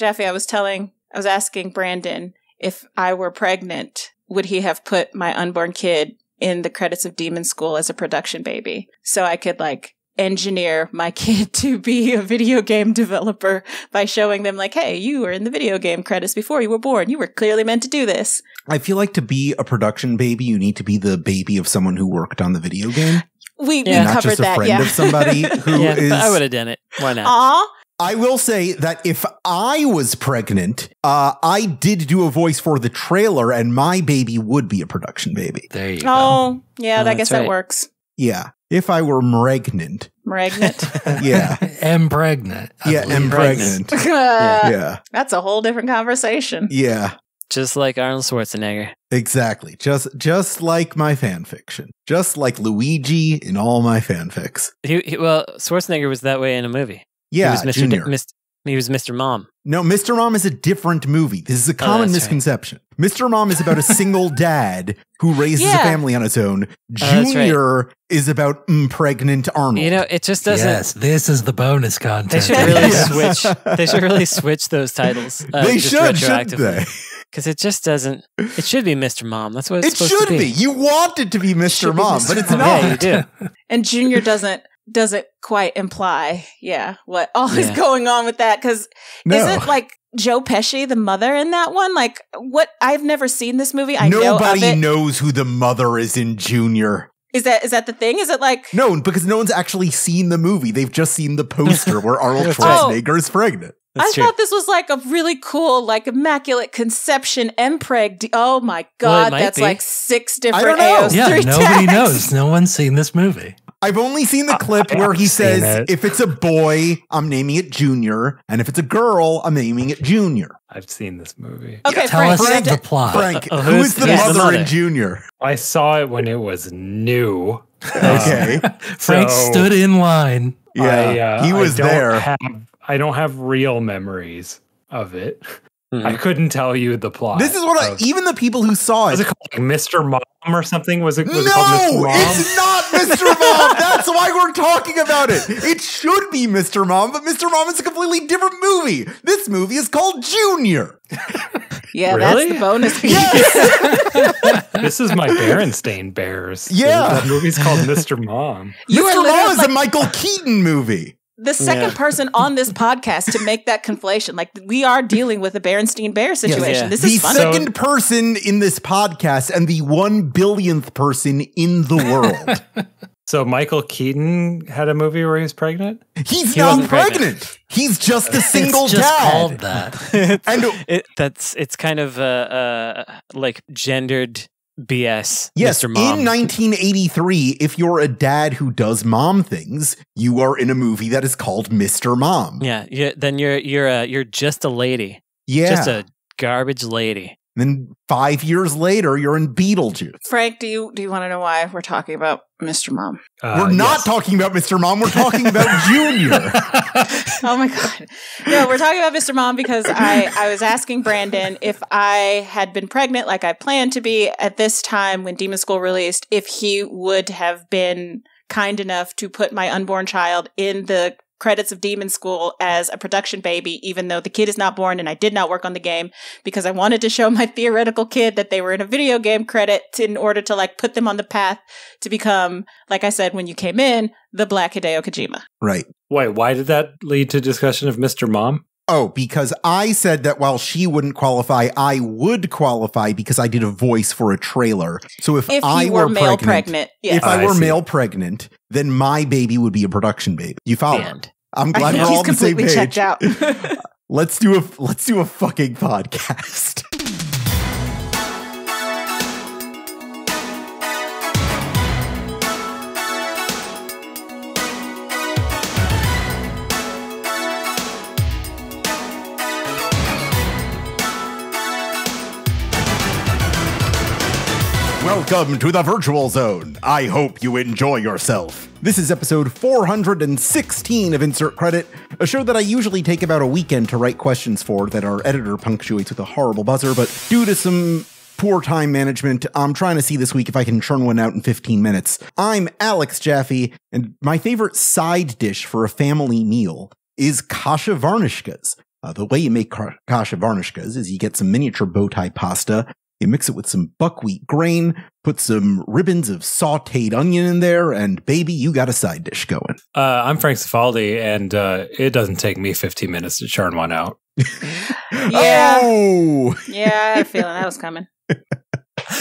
Jeffy, I was asking Brandon if I were pregnant, would he have put my unborn kid in the credits of Demon School as a production baby so I could like engineer my kid to be a video game developer by showing them like, hey, you were in the video game credits before you were born. You were clearly meant to do this. I feel like to be a production baby, you need to be the baby of someone who worked on the video game. We not covered just a that, friend of somebody who is. I would have done it. Why not? Aw. I will say that if I was pregnant, I did do a voice for the trailer, and my baby would be a production baby. There you go. Oh, yeah, I guess that works. Yeah. If I were pregnant. Pregnant. Yeah. Am pregnant. Yeah, am pregnant. Yeah. That's a whole different conversation. Yeah. Just like Arnold Schwarzenegger. Exactly. Just like my fan fiction. Just like Luigi in all my fanfics. Well, Schwarzenegger was that way in a movie. Yeah, he was Junior. He was Mr. Mom. No, Mr. Mom is a different movie. This is a common misconception. Right. Mr. Mom is about a single dad who raises a family on his own. Junior is about pregnant Arnold. You know, it just doesn't. Yes, this is the bonus content. They should really switch. They should really switch those titles. They should, shouldn't they? Because it just doesn't. It should be Mr. Mom. That's what it's supposed to be. It should be. You want it to be Mr. Mom, but it's not. Yeah, you do. And Junior doesn't quite imply, what all is going on with that. Because isn't like Joe Pesci the mother in that one? Like, what? I've never seen this movie. Nobody knows who the mother is in Junior. Is that the thing? Is it like no? Because no one's actually seen the movie. They've just seen the poster where Arnold Schwarzenegger is pregnant. I thought this was like a really cool, like immaculate conception MPreg. Oh my god, that's like 6 different AOs. Yeah, nobody knows. No one's seen this movie. I've only seen the clip where he says, if it's a boy, I'm naming it Junior, and if it's a girl, I'm naming it Junior. I've seen this movie. Okay, tell us the plot. Frank, who is the mother in Junior? I saw it when it was new. Okay. Frank stood in line. Yeah, he was there. I don't have real memories of it. I couldn't tell you the plot. This is what even the people who saw it. Was it called like Mr. Mom or something? Was it called Mr. Mom? It's not Mr. Mom. That's why we're talking about it. It should be Mr. Mom, but Mr. Mom is a completely different movie. This movie is called Junior. Yeah, really? That's the bonus. Yes. This is my Berenstain Bears. Yeah. That movie's called Mr. Mom. Mr. Mom is a Michael Keaton movie. The second person on this podcast to make that conflation. Like, we are dealing with a Berenstein Bear situation. Yes. This is funny. The second person in this podcast and the 1 billionth person in the world. So Michael Keaton had a movie where he was pregnant? He's not pregnant. He's just a single it's just dad. Called that. And it's kind of like gendered BS. Yes, Mr. Mom. in 1983, if you're a dad who does mom things, you are in a movie that is called Mr. Mom. Yeah, then you're just a lady. Yeah, just a garbage lady. Then 5 years later, you're in Beetlejuice. Frank, do you want to know why we're talking about Mr. Mom? We're not talking about Mr. Mom. We're talking about Junior. Oh my god! No, we're talking about Mr. Mom because I was asking Brandon if I had been pregnant, like I planned to be at this time when Demon School released, if he would have been kind enough to put my unborn child in the credits of Demon School as a production baby, even though the kid is not born and I did not work on the game, because I wanted to show my theoretical kid that they were in a video game credit in order to like put them on the path to become, like I said when you came in, the Black Hideo Kojima. Right. Wait, why did that lead to discussion of Mr. Mom? Oh, because I said that while she wouldn't qualify, I would qualify because I did a voice for a trailer. So if I were male pregnant, yes. If I were male pregnant, then my baby would be a production baby. You follow? I'm glad we're all on the same page. He's completely checked out. Let's do a fucking podcast. Welcome to the Virtual Zone. I hope you enjoy yourself. This is episode 416 of Insert Credit, a show that I usually take about a weekend to write questions for that our editor punctuates with a horrible buzzer, but due to some poor time management, I'm trying to see this week if I can churn one out in 15 minutes. I'm Alex Jaffe, and my favorite side dish for a family meal is kasha varnishkas. The way you make kasha varnishkas is you get some miniature bow tie pasta, you mix it with some buckwheat grain, put some ribbons of sauteed onion in there, and baby, you got a side dish going. I'm Frank Cifaldi, and it doesn't take me 15 minutes to churn one out. Yeah. Oh! Yeah, I had a feeling that was coming.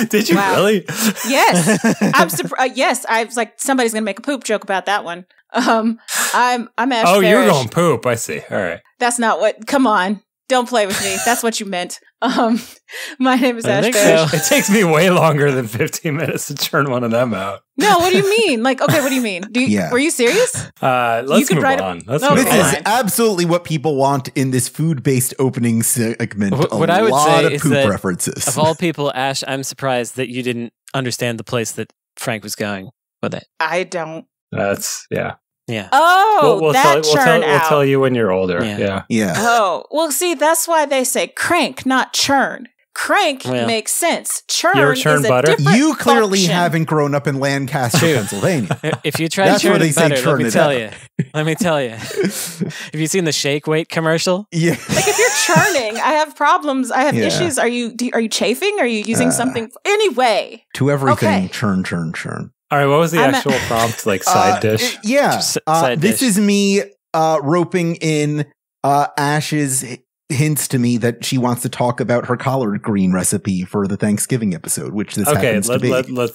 Did you really? Yes. I'm surprised. Yes, I was like, somebody's going to make a poop joke about that one. I'm Ash Oh, Parrish. you're going poop. I see. All right. That's not what, come on. Don't play with me. That's what you meant. My name is I Ash think Parrish. so. It takes me way longer than 15 minutes to churn one of them out. No, what do you mean? Like, okay, what do you mean? Yeah. Were you serious? Let's could move write on. Let's Okay. move This on. is Fine. absolutely what people want in this food-based opening segment. What a I would lot say of is poop that references. Of all people, Ash, I'm surprised that you didn't understand the place that Frank was going with it. I don't. That's, yeah. Yeah. Oh, We'll that churn we'll out. tell you when you're older. Yeah. Yeah. Yeah. Oh, well, see, that's why they say crank, not churn. Crank Well, makes sense. Churn you ever churn is a butter? different You clearly function. haven't grown up in Lancaster, True. Pennsylvania. If you try That's where churning they say butter, churn let me it tell out. you. Let me tell you. Have you seen the shake weight commercial? Yeah. Like if you're churning, I have problems. I have Yeah. issues. Are you chafing? Are you using something? Anyway, To everything, Okay. churn, churn, churn. All right. What was the I'm actual prompt? Like side dish? Yeah. Side this dish. is me roping in Ash's hints to me that she wants to talk about her collard green recipe for the Thanksgiving episode, which this Okay, happens to be.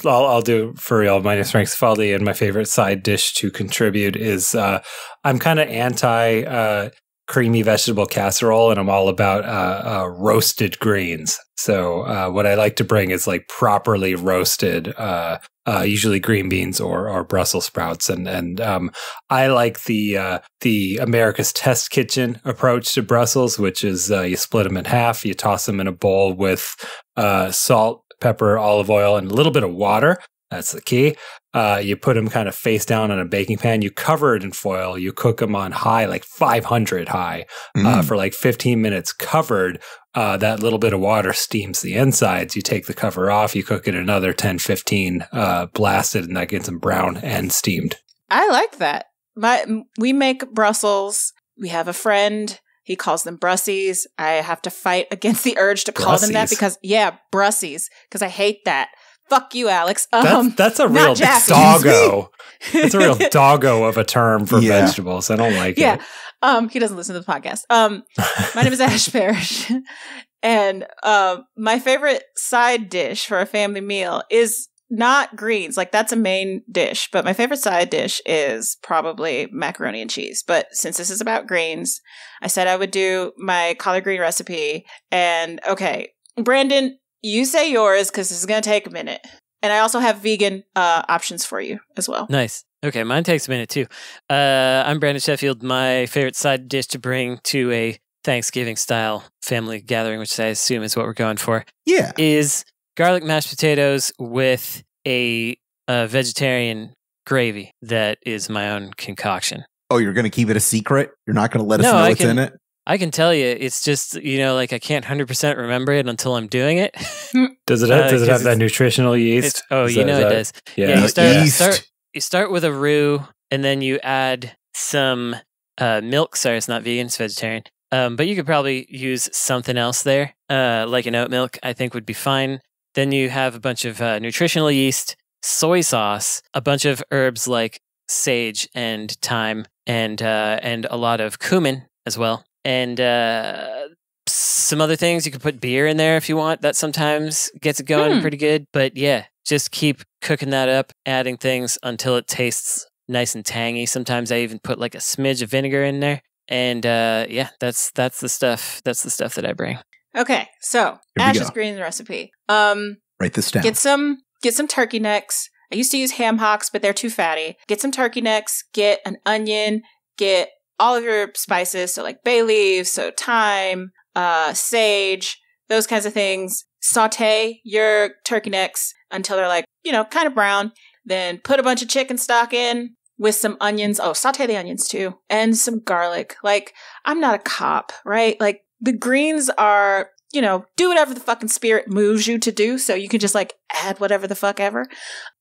I'll do it for real. My name is Frank Cifaldi, and my favorite side dish to contribute is I'm kind of anti creamy vegetable casserole, and I'm all about roasted greens. So what I like to bring is like properly roasted, usually green beans or Brussels sprouts, and I like the America's Test Kitchen approach to Brussels, which is you split them in half, you toss them in a bowl with salt, pepper, olive oil, and a little bit of water. That's the key. You put them kind of face down on a baking pan. You cover it in foil. You cook them on high, like 500 high, for like 15 minutes covered. That little bit of water steams the insides. You take the cover off. You cook it another 10, 15, blasted, and that gets them brown and steamed. I like that. We make Brussels. We have a friend. He calls them Brussies. I have to fight against the urge to call them that Brussies? because, Brussies, because I hate that. Fuck you, Alex. That's a not real Jackie. doggo. That's a real doggo of a term for Yeah. vegetables. I don't like Yeah. it. He doesn't listen to the podcast. My name is Ash Parrish. And my favorite side dish for a family meal is not greens. Like that's a main dish. But my favorite side dish is probably macaroni and cheese. But since this is about greens, I said I would do my collard green recipe. And okay, Brandon, you say yours because this is going to take a minute. And I also have vegan options for you as well. Nice. Okay, mine takes a minute too. I'm Brandon Sheffield. My favorite side dish to bring to a Thanksgiving-style family gathering, which I assume is what we're going for, Yeah. is garlic mashed potatoes with a vegetarian gravy that is my own concoction. Oh, you're going to keep it a secret? You're not going to let us No, know I what's can- in it? I can tell you, it's just, like I can't 100% remember it until I'm doing it. Does it Because have that nutritional yeast? It's, Is that- it does. Yeah. You start with a roux, and then you add some milk. Sorry, it's not vegan, it's vegetarian. But you could probably use something else there, like an oat milk, I think would be fine. Then you have a bunch of nutritional yeast, soy sauce, a bunch of herbs like sage and thyme, and a lot of cumin as well. And some other things. You could put beer in there if you want. That sometimes gets it going pretty good. But yeah, just keep cooking that up, adding things until it tastes nice and tangy. Sometimes I even put like a smidge of vinegar in there. And that's the stuff. That's the stuff that I bring. Okay, so Here we Ash's go. green recipe. Write this down. Get some turkey necks. I used to use ham hocks, but they're too fatty. Get some turkey necks. Get an onion. Get all of your spices, so like bay leaves, so thyme, sage, those kinds of things. Saute your turkey necks until they're like, kind of brown. Then put a bunch of chicken stock in with some onions. Oh, saute the onions too. And some garlic. Like, I'm not a cop, right? Like, the greens are, do whatever the fucking spirit moves you to do. So you can just like add whatever the fuck ever.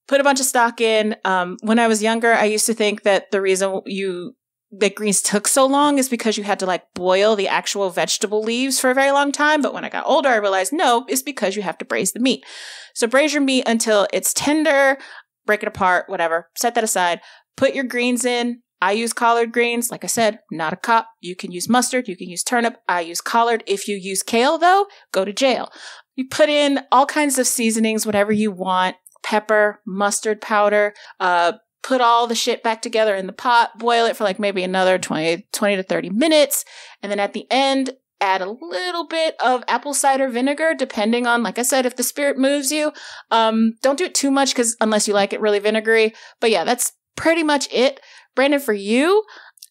Put a bunch of stock in. When I was younger, I used to think that the reason you that greens took so long is because you had to like boil the actual vegetable leaves for a very long time. But when I got older, I realized no, it's because you have to braise the meat. So braise your meat until it's tender, break it apart, whatever, set that aside, put your greens in. I use collard greens. Like I said, not a cop. You can use mustard. You can use turnip. I use collard. If you use kale though, go to jail. You put in all kinds of seasonings, whatever you want, pepper, mustard powder, put all the shit back together in the pot, boil it for like maybe another 20 to 30 minutes. And then at the end, add a little bit of apple cider vinegar, depending on, like I said, if the spirit moves you. Don't do it too much because unless you like it really vinegary. But yeah, that's pretty much it. Brandon, for you.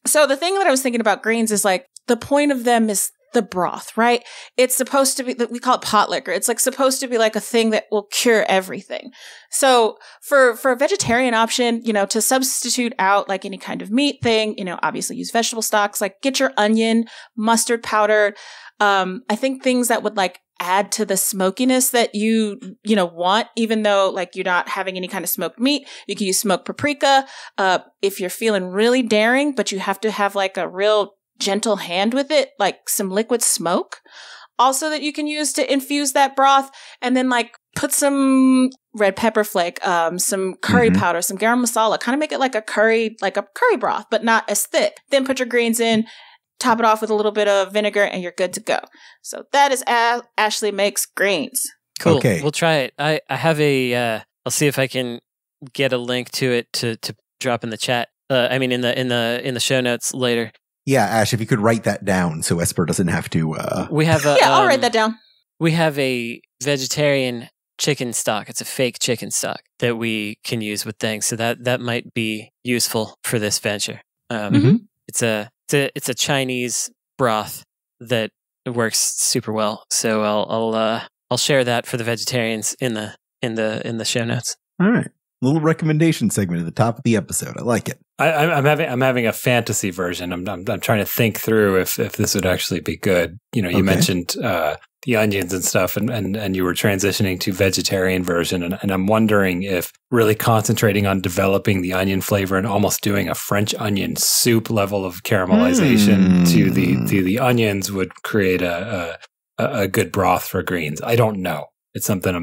So the thing that I was thinking about greens is like the point of them is the broth, right? It's supposed to be, we call it pot liquor. It's like supposed to be like a thing that will cure everything. So for a vegetarian option, you know, to substitute out like any kind of meat thing, you know, obviously use vegetable stocks, like get your onion, mustard powder. I think things that would like add to the smokiness that you know, want, even though like you're not having any kind of smoked meat. You can use smoked paprika. If you're feeling really daring, but you have to have like a real gentle hand with it, like some liquid smoke also that you can use to infuse that broth. And then like put some red pepper flake, some curry powder, some garam masala, kind of make it like a curry broth, but not as thick. Then put your greens in, top it off with a little bit of vinegar, and you're good to go. So that is Ashley makes greens. Cool. Okay. We'll try it. I have a, I'll see if I can get a link to it to drop in the chat. I mean, in the show notes later. Yeah, Ash, if you could write that down so Esper doesn't have to. We have a. Yeah, I'll write that down. We have a vegetarian chicken stock. It's a fake chicken stock that we can use with things. So that might be useful for this venture. It's a Chinese broth that works super well. So I'll share that for the vegetarians in the show notes. All right. Little recommendation segment at the top of the episode. I like it. I'm having a fantasy version. I'm trying to think through if this would actually be good. You know, you mentioned the onions and stuff, and you were transitioning to vegetarian version, and I'm wondering if really concentrating on developing the onion flavor and almost doing a French onion soup level of caramelization to the onions would create a good broth for greens. I don't know. It's something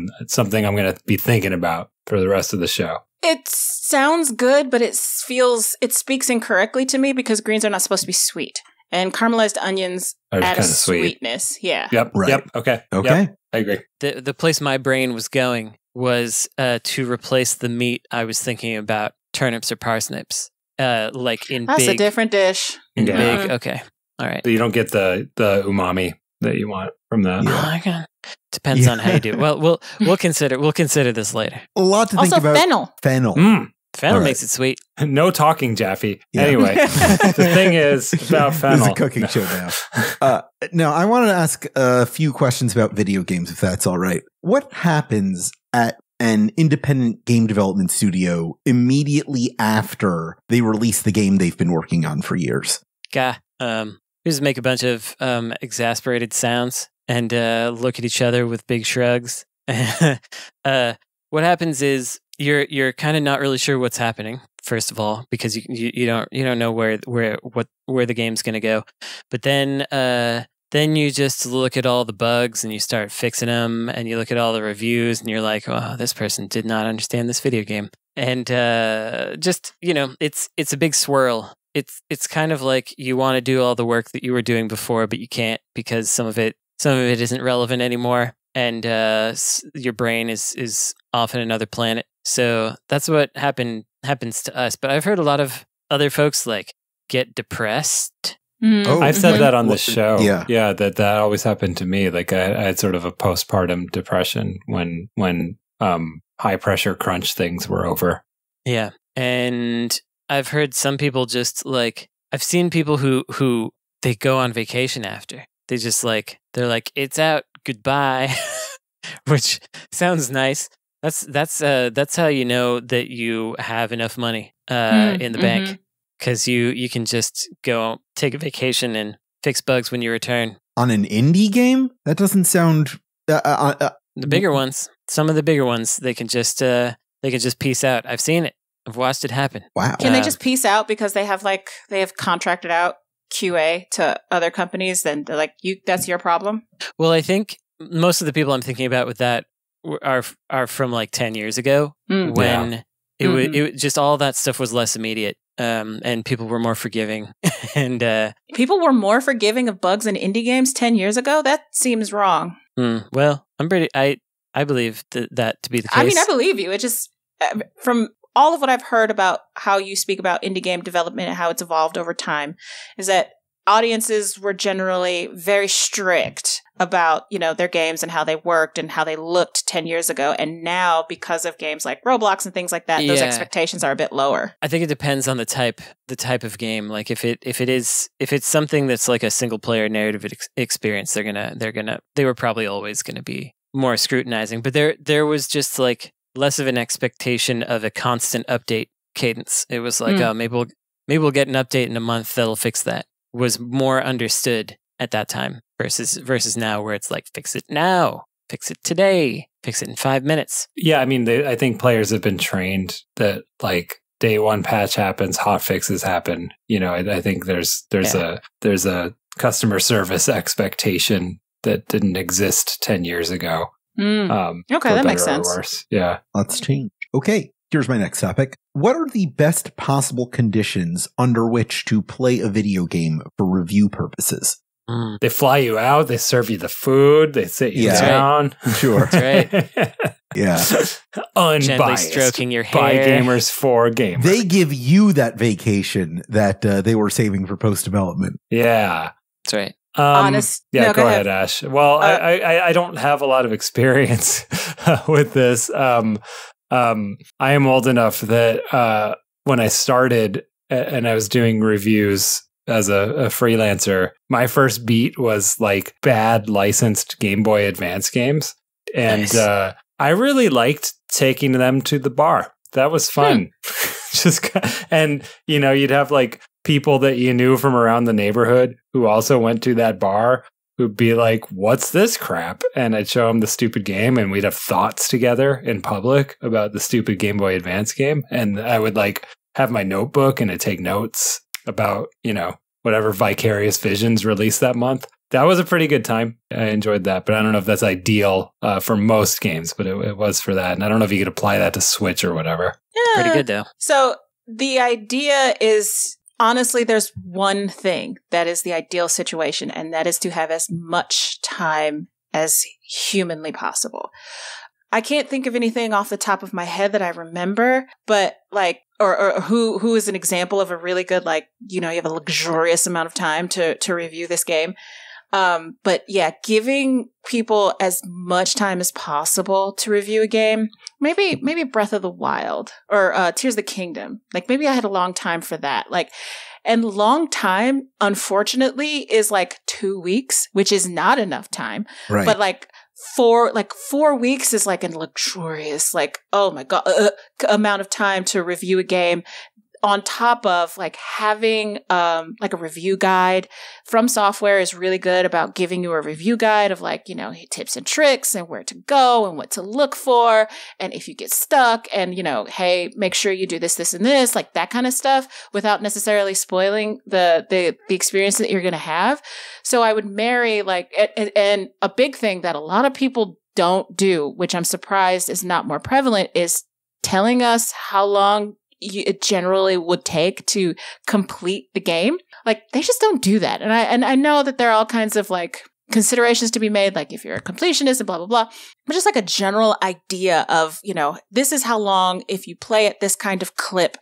I'm going to be thinking about for the rest of the show. It sounds good, but it speaks incorrectly to me because greens are not supposed to be sweet. And caramelized onions add a sweetness. Yeah. Yep. Right. Yep. Okay. Okay. Yep. I agree. The place my brain was going was to replace the meat. I was thinking about turnips or parsnips. Like in That's big. a different dish. In Yeah. big. Okay. All right. So you don't get the umami that you want from that. Oh my God. Depends on how you do it. Well, we'll consider this later. A lot to think Also, about. fennel. Fennel makes it sweet. No talking, Jaffe. Yeah. Anyway, the thing is about fennel. This is a cooking show now. Now, I want to ask a few questions about video games, if that's all right. What happens at an independent game development studio immediately after they release the game they've been working on for years? We just make a bunch of exasperated sounds and look at each other with big shrugs. What happens is you're kind of not really sure what's happening, first of all, because you don't know where the game's going to go. But then you just look at all the bugs and you start fixing them, and you look at all the reviews and you're like, oh, this person did not understand this video game. And just, it's a big swirl. It's kind of like you want to do all the work that you were doing before, but you can't because some of it isn't relevant anymore, and your brain is off in another planet. So that's what happens to us. But I've heard a lot of other folks like get depressed. Oh, I've said that on the show. Yeah. That always happened to me. Like I had sort of a postpartum depression when high pressure crunch things were over. Yeah, and I've heard some people just like, I've seen people who they go on vacation after. They just like, they're like, it's out, goodbye, which sounds nice. That's how you know that you have enough money in the bank, because you can just go take a vacation and fix bugs when you return. On an indie game? That doesn't sound... The bigger ones, some of the bigger ones, they can just peace out. I've seen it. I've watched it happen. Wow. Can they just peace out because they have contracted out QA to other companies? Then they're like, that's your problem. Well, I think most of the people I'm thinking about with that are from like 10 years ago when it just all that stuff was less immediate. And people were more forgiving. And people were more forgiving of bugs in indie games 10 years ago? That seems wrong. Well, I believe that to be the case. I mean, I believe you. It just, from all of what I've heard about how you speak about indie game development and how it's evolved over time, is that audiences were generally very strict about, their games and how they worked and how they looked 10 years ago. And now, because of games like Roblox and things like that, those expectations are a bit lower. I think it depends on the type of game. Like if it's something that's like a single player narrative experience, they were probably always gonna be more scrutinizing. But there was just like less of an expectation of a constant update cadence. It was like, oh, maybe we'll get an update in a month that'll fix that. Was more understood at that time versus now, where it's like, fix it now, fix it today, fix it in 5 minutes. Yeah, I mean, I think players have been trained that like day one patch happens, hot fixes happen. I think there's a customer service expectation that didn't exist 10 years ago. Okay, that makes sense. Worse. Yeah, let's change. Okay. Here's my next topic. What are the best possible conditions under which to play a video game for review purposes? They fly you out. They serve you the food. They sit you down. Right. Sure. That's right. Yeah. Unbiased. Gently stroking your hair. By gamers for gamers. They give you that vacation that they were saving for post-development. Yeah. That's right. Honest. Yeah, no, go ahead, Ash. Well, I don't have a lot of experience with this. I am old enough that when I started and I was doing reviews as a freelancer, my first beat was like bad licensed Game Boy Advance games. And nice. I really liked taking them to the bar. That was fun. And you'd have like people that you knew from around the neighborhood who also went to that bar who'd be like, what's this crap? And I'd show them the stupid game and we'd have thoughts together in public about the stupid Game Boy Advance game. And I would like have my notebook and I'd take notes about, whatever Vicarious Visions released that month. That was a pretty good time. I enjoyed that, but I don't know if that's ideal for most games, but it was for that. And I don't know if you could apply that to Switch or whatever. Yeah. Pretty good though. So the idea is, honestly, there's one thing that is the ideal situation, and that is to have as much time as humanly possible. I can't think of anything off the top of my head that I remember, but like, or who is an example of a really good, like, you have a luxurious amount of time to review this game. But yeah, giving people as much time as possible to review a game, maybe Breath of the Wild or Tears of the Kingdom. Like maybe I had a long time for that. Like, and long time, unfortunately, is like 2 weeks, which is not enough time. Right. But like 4 weeks is like a luxurious, like, oh my God, amount of time to review a game. On top of like having like a review guide from software is really good about giving you a review guide of like, tips and tricks and where to go and what to look for. And if you get stuck and, hey, make sure you do this, this, and this, like that kind of stuff without necessarily spoiling the experience that you're going to have. So I would marry like, and a big thing that a lot of people don't do, which I'm surprised is not more prevalent, is telling us how long it generally would take to complete the game. Like they just don't do that. And I know that there are all kinds of like considerations to be made, like if you're a completionist and blah, blah, blah, but just like a general idea of, this is how long, if you play at this kind of clip,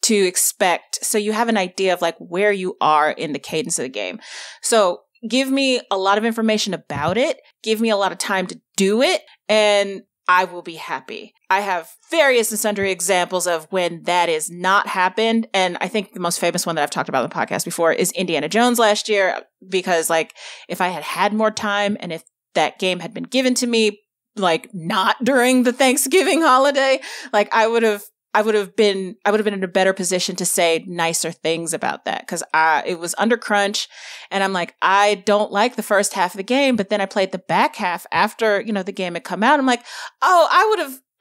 to expect. So you have an idea of like where you are in the cadence of the game. So give me a lot of information about it. Give me a lot of time to do it. And I will be happy. I have various and sundry examples of when that is not happened. And I think the most famous one that I've talked about on the podcast before is Indiana Jones last year, because like if I had had more time and if that game had been given to me, like not during the Thanksgiving holiday, like I would have been in a better position to say nicer things about that, because it was under crunch, and I'm like, I don't like the first half of the game, but then I played the back half after the game had come out. I'm like, oh,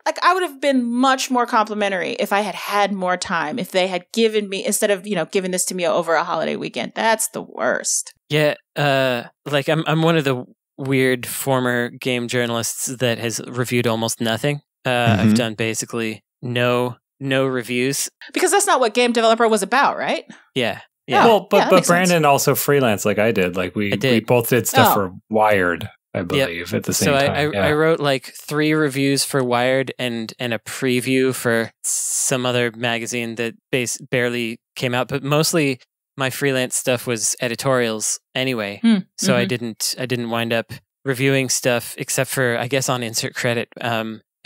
like I would have been much more complimentary if I had more time, if they had given me, instead of, giving this to me over a holiday weekend. That's the worst. Yeah, like I'm one of the weird former game journalists that has reviewed almost nothing. I've done basically no reviews. Because that's not what Game Developer was about, right? Yeah. Yeah. Well, but Brandon sense. Also freelance like I did. Like we both did stuff for Wired, I believe, at the same time. So I wrote like 3 reviews for Wired and a preview for some other magazine that barely came out, but mostly my freelance stuff was editorials anyway. So I didn't wind up reviewing stuff except for, I guess, on insert credit.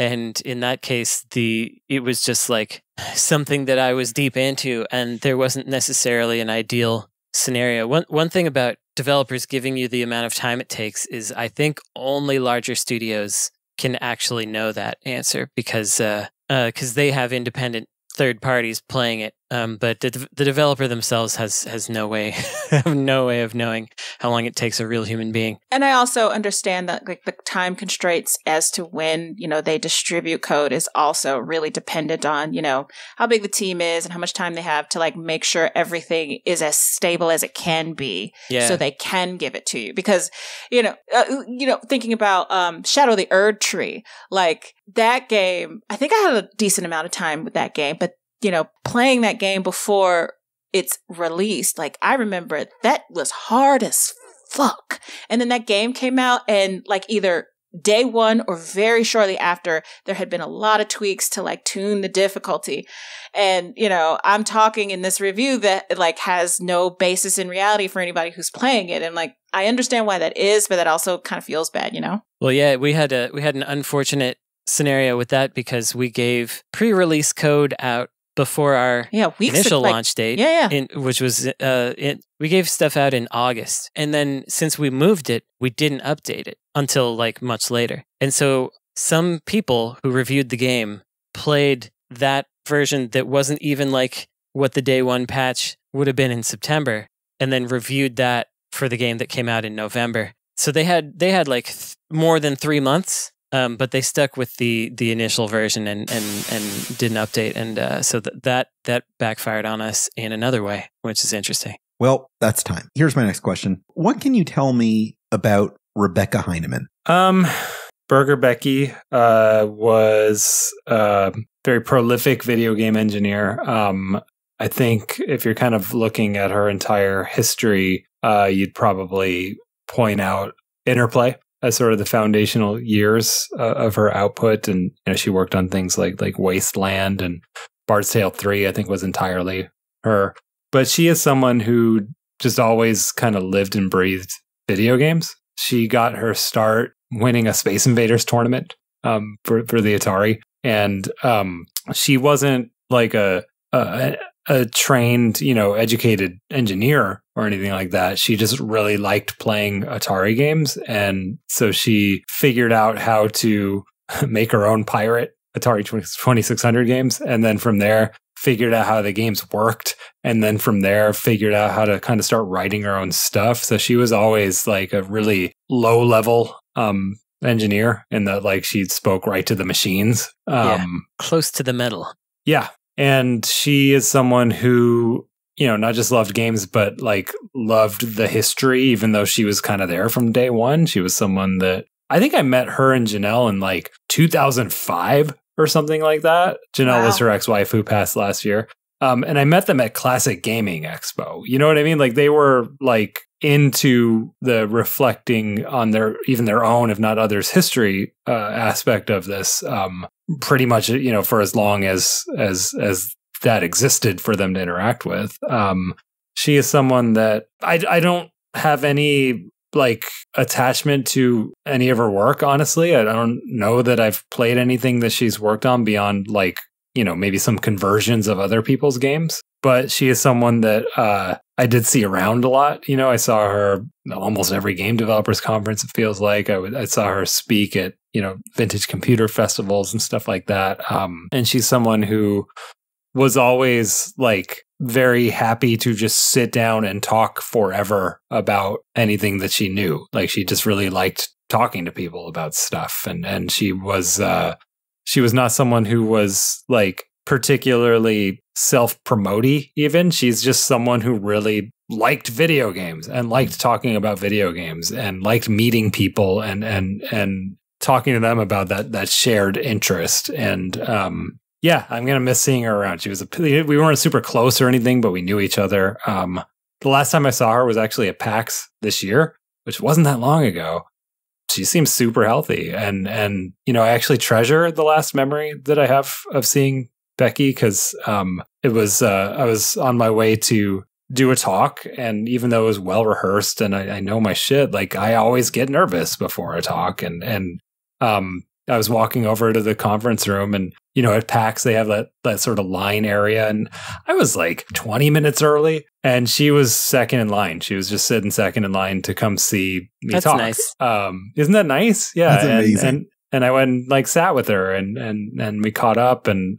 And in that case, it was just like something that I was deep into, and there wasn't necessarily an ideal scenario. One thing about developers giving you the amount of time it takes is I think only larger studios can actually know that answer because they have independent third parties playing it. But the developer themselves has no way of knowing how long it takes a real human being. And I also understand that like the time constraints as to when, they distribute code is also really dependent on, how big the team is and how much time they have to like make sure everything is as stable as it can be so they can give it to you. Because, thinking about Shadow of the Erd Tree, like that game, I think I had a decent amount of time with that game, but playing that game before it's released, like I remember that was hard as fuck. And then that game came out and like either day one or very shortly after, there had been a lot of tweaks to like tune the difficulty. And, I'm talking in this review that like has no basis in reality for anybody who's playing it. And like, I understand why that is, but that also kind of feels bad, Well, yeah, we had an unfortunate scenario with that because we gave pre-release code out before our initial launch date, which was we gave stuff out in August, and then since we moved it, we didn't update it until like much later. And so some people who reviewed the game played that version that wasn't even like what the day one patch would have been in September, and then reviewed that for the game that came out in November. So they had like more than 3 months. But they stuck with the initial version and didn't update, and so that backfired on us in another way, which is interesting. Well, that's time. Here's my next question: what can you tell me about Rebecca Heineman? Burger Becky was a very prolific video game engineer. I think if you're kind of looking at her entire history, you'd probably point out Interplay as sort of the foundational years of her output. And she worked on things like Wasteland, and Bard's Tale 3, I think, was entirely her. But she is someone who just always kind of lived and breathed video games. She got her start winning a Space Invaders tournament for the Atari. And she wasn't like a trained, educated engineer or anything like that. She just really liked playing Atari games. And so she figured out how to make her own pirate Atari 2600 games. And then from there, figured out how the games worked. And then from there, figured out how to kind of start writing her own stuff. So she was always like a really low level engineer in that like she spoke right to the machines. Close to the metal. Yeah. And she is someone who, not just loved games, but like loved the history, even though she was kind of there from day one. She was someone that I think I met her and Janelle in like 2005 or something like that. Janelle was her ex-wife who passed last year. And I met them at Classic Gaming Expo. You know what I mean? Like they were like into the reflecting on their own, if not others' history aspect of this. Pretty much, for as long as that existed for them to interact with. She is someone that I don't have any like attachment to any of her work, honestly. I don't know that I've played anything that she's worked on beyond like, maybe some conversions of other people's games. But she is someone that I did see around a lot. I saw her almost every game developers conference, it feels like. I saw her speak at, vintage computer festivals and stuff like that. And she's someone who was always like very happy to just sit down and talk forever about anything that she knew. Like she just really liked talking to people about stuff. And she was she was not someone who was like particularly self-promoty even. She's just someone who really liked video games and liked talking about video games and liked meeting people and talking to them about that shared interest. And yeah, I'm going to miss seeing her around. We weren't super close or anything, but we knew each other. The last time I saw her was actually at PAX this year, which wasn't that long ago. She seems super healthy. And you know, I actually treasure the last memory that I have of seeing Becky, because I was on my way to do a talk, and even though it was well rehearsed and I know my shit, like I always get nervous before a talk, and I was walking over to the conference room, and you know, at PAX they have that sort of line area, and I was like 20 minutes early, and she was second in line. She was just sitting second in line to come see me talk. That's nice. Isn't that nice? Yeah, That's amazing. And I went and like sat with her and we caught up and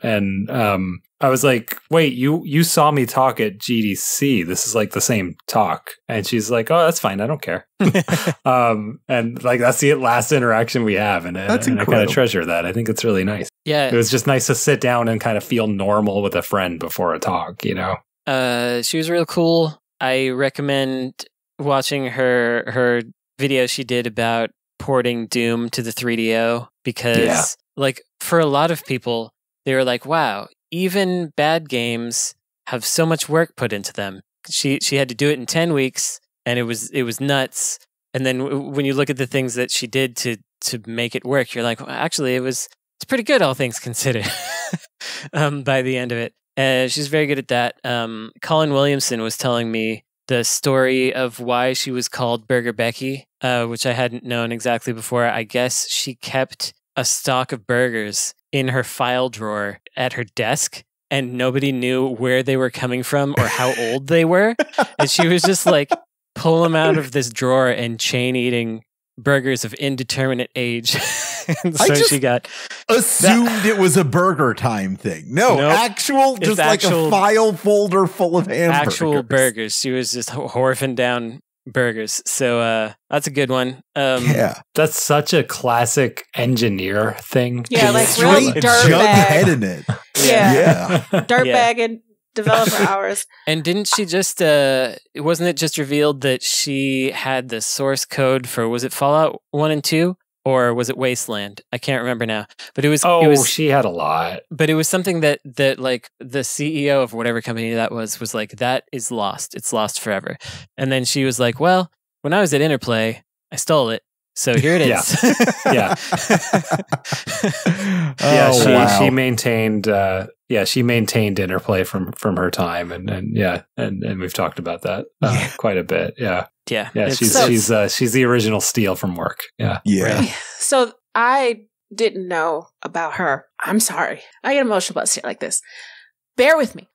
I was like, wait, you saw me talk at GDC. This is like the same talk. And she's like, oh, that's fine. I don't care. And like, that's the last interaction we have. And I kind of treasure that. I think it's really nice. Yeah. It was just nice to sit down and kind of feel normal with a friend before a talk, you know? She was real cool. I recommend watching her video she did about porting Doom to the 3DO, because like for a lot of people, they were like, wow, even bad games have so much work put into them. She had to do it in 10 weeks, and it was nuts. And then when you look at the things that she did to make it work, you're like, well, actually it's pretty good, all things considered. By the end of it, she's very good at that. Colin Williamson was telling me the story of why she was called Burger Becky, which I hadn't known exactly before. I guess she kept a stock of burgers in her file drawer at her desk, and nobody knew where they were coming from or how old they were. And she was just like, pull them out of this drawer and chain eating burgers of indeterminate age. And so she got assumed it was a Burger Time thing. No, nope. Just like a file folder full of hamburgers. Actual burgers. She was just horfing down burgers. So that's a good one. Yeah. That's such a classic engineer thing. Yeah, like real dirtbag in it. Yeah. Dirtbag and developer hours. And didn't she just wasn't it just revealed that she had the source code for, was it Fallout 1 and 2? Or was it Wasteland? I can't remember now. But it was she had a lot. But it was something that like the CEO of whatever company that was like, that is lost. It's lost forever. And then she was like, well, when I was at Interplay, I stole it. So here it is. She maintained she maintained Interplay from her time, and we've talked about that quite a bit. She's the original Steel from Work. Yeah. So I didn't know about her. I'm sorry. I get emotional about shit like this. Bear with me.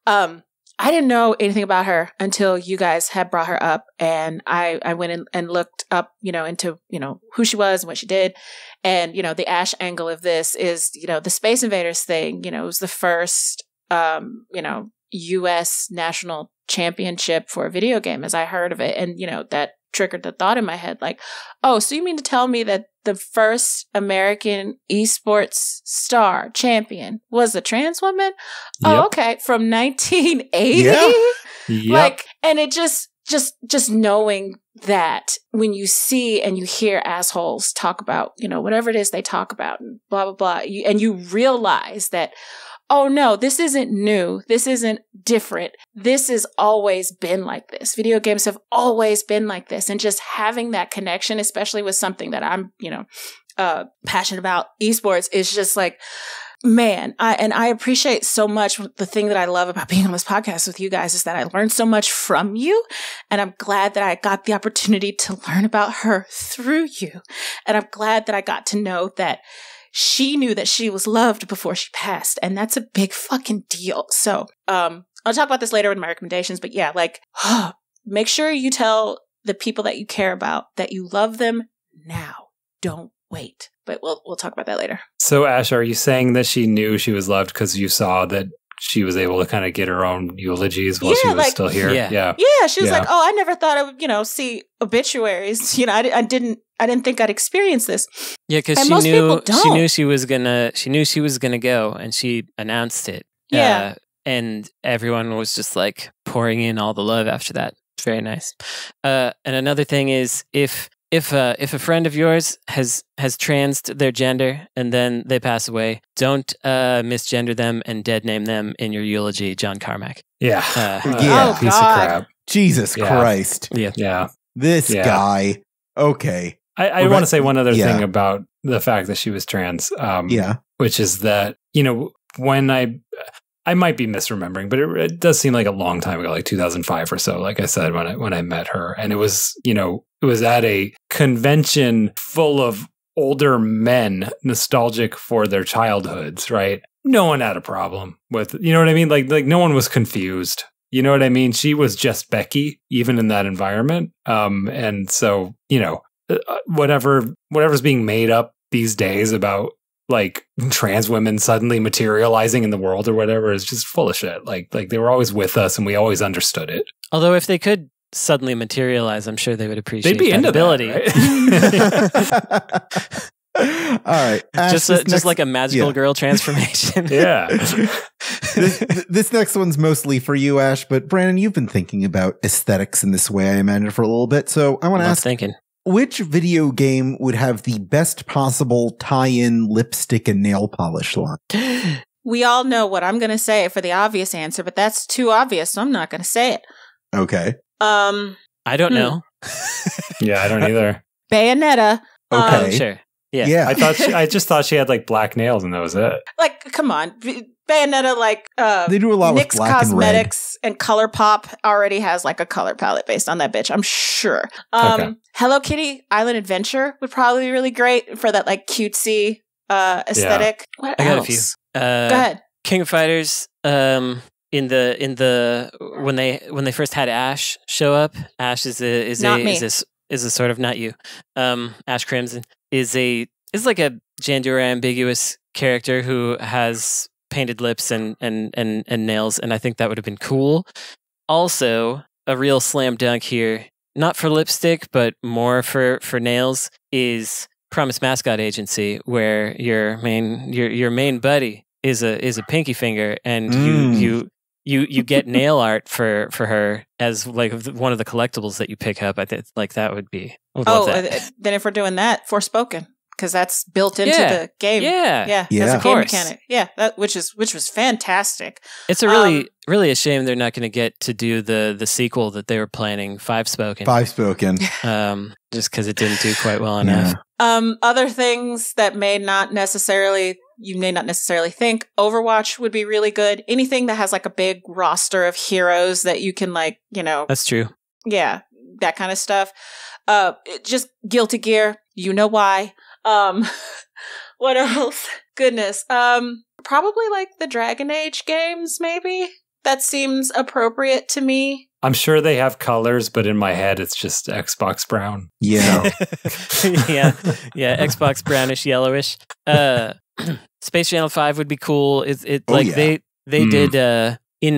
I didn't know anything about her until you guys had brought her up, and I went in and looked up, into, who she was and what she did. And, the Ash angle of this is, the Space Invaders thing, it was the first, U.S. national championship for a video game as I heard of it. And, that triggered the thought in my head, like, oh, so you mean to tell me that the first American esports star champion was a trans woman? Yep. Oh, okay. From 1980? Yeah. Yep. Like, and it just knowing that when you see and you hear assholes talk about, whatever it is they talk about and blah, blah, blah, and you realize that, oh no, this isn't new. This isn't different. This has always been like this. Video games have always been like this. And just having that connection, especially with something that I'm, passionate about, esports, is just like, man, I appreciate so much. The thing that I love about being on this podcast with you guys is that I learned so much from you. And I'm glad that I got the opportunity to learn about her through you. And I'm glad that I got to know that she knew that she was loved before she passed. And that's a big fucking deal. So, I'll talk about this later in my recommendations, but yeah, like, make sure you tell the people that you care about that you love them now. Don't wait. But we'll talk about that later. So, Ash, are you saying that she knew she was loved because you saw that she was able to kind of get her own eulogies while she was still here. Yeah. Yeah, she was like, "Oh, I never thought I would, see obituaries. I didn't think I'd experience this." Yeah, because she knew she was gonna go, and she announced it. Yeah, and everyone was just like pouring in all the love after that. It's very nice. And another thing is, if a friend of yours has transed their gender and then they pass away, don't misgender them and dead name them in your eulogy, John Carmack. Yeah. Oh, piece God. of crap. Jesus Christ. Yeah. This guy. Okay. I want to say one other thing about the fact that she was trans. Which is that, when I might be misremembering, but it does seem like a long time ago, like 2005 or so, like I said, when I met her. And it was, it was at a convention full of older men nostalgic for their childhoods, right? No one had a problem with, you know what I mean? Like no one was confused. You know what I mean? She was just Becky, even in that environment. And so, whatever's being made up these days about like trans women suddenly materializing in the world or whatever is just full of shit. Like they were always with us and we always understood it. Although if they could suddenly materialize, I'm sure they would appreciate They'd be that into ability. That, right? All right. Ash, just like a magical girl transformation. Yeah. This next one's mostly for you, Ash, but Brandon, you've been thinking about aesthetics in this way, I imagine, for a little bit. So I want to ask, which video game would have the best possible tie-in lipstick and nail polish line? We all know what I'm going to say for the obvious answer, but that's too obvious, so I'm not going to say it. Okay. I don't know. Yeah, I don't either. Bayonetta. Okay. Sure. Yeah. I just thought she had like black nails and that was it. Like, come on. Bayonetta, like, they do a lot NYX with black Cosmetics and ColourPop already has like a color palette based on that bitch, I'm sure. Okay. Hello Kitty Island Adventure would probably be really great for that like cutesy aesthetic. Yeah. What I else? got a few. Go ahead. King of Fighters. In the when they first had Ash show up, Ash is a sort of not you. Ash Crimson is like a gender ambiguous character who has painted lips and nails, and I think that would have been cool. Also, a real slam dunk here, not for lipstick, but more for nails, is Promise Mascot Agency, where your main buddy is a pinky finger, and you get nail art for her as like one of the collectibles that you pick up. I think like that would be. Then if we're doing that, Forspoken, because that's built into the game. Yeah, that's a of game course. mechanic. Yeah, which was fantastic. It's a really a shame they're not going to get to do the sequel that they were planning, Five Spoken. Just because it didn't do quite well enough. Other things that you may not necessarily think, Overwatch would be really good. Anything that has like a big roster of heroes that you can like, That's true. Yeah, that kind of stuff. Just Guilty Gear, you know why. What else? Goodness. Probably like the Dragon Age games, maybe. That seems appropriate to me. I'm sure they have colors, but in my head, it's just Xbox brown. Yeah. yeah. Xbox brownish, yellowish. Space Channel 5 would be cool. They did in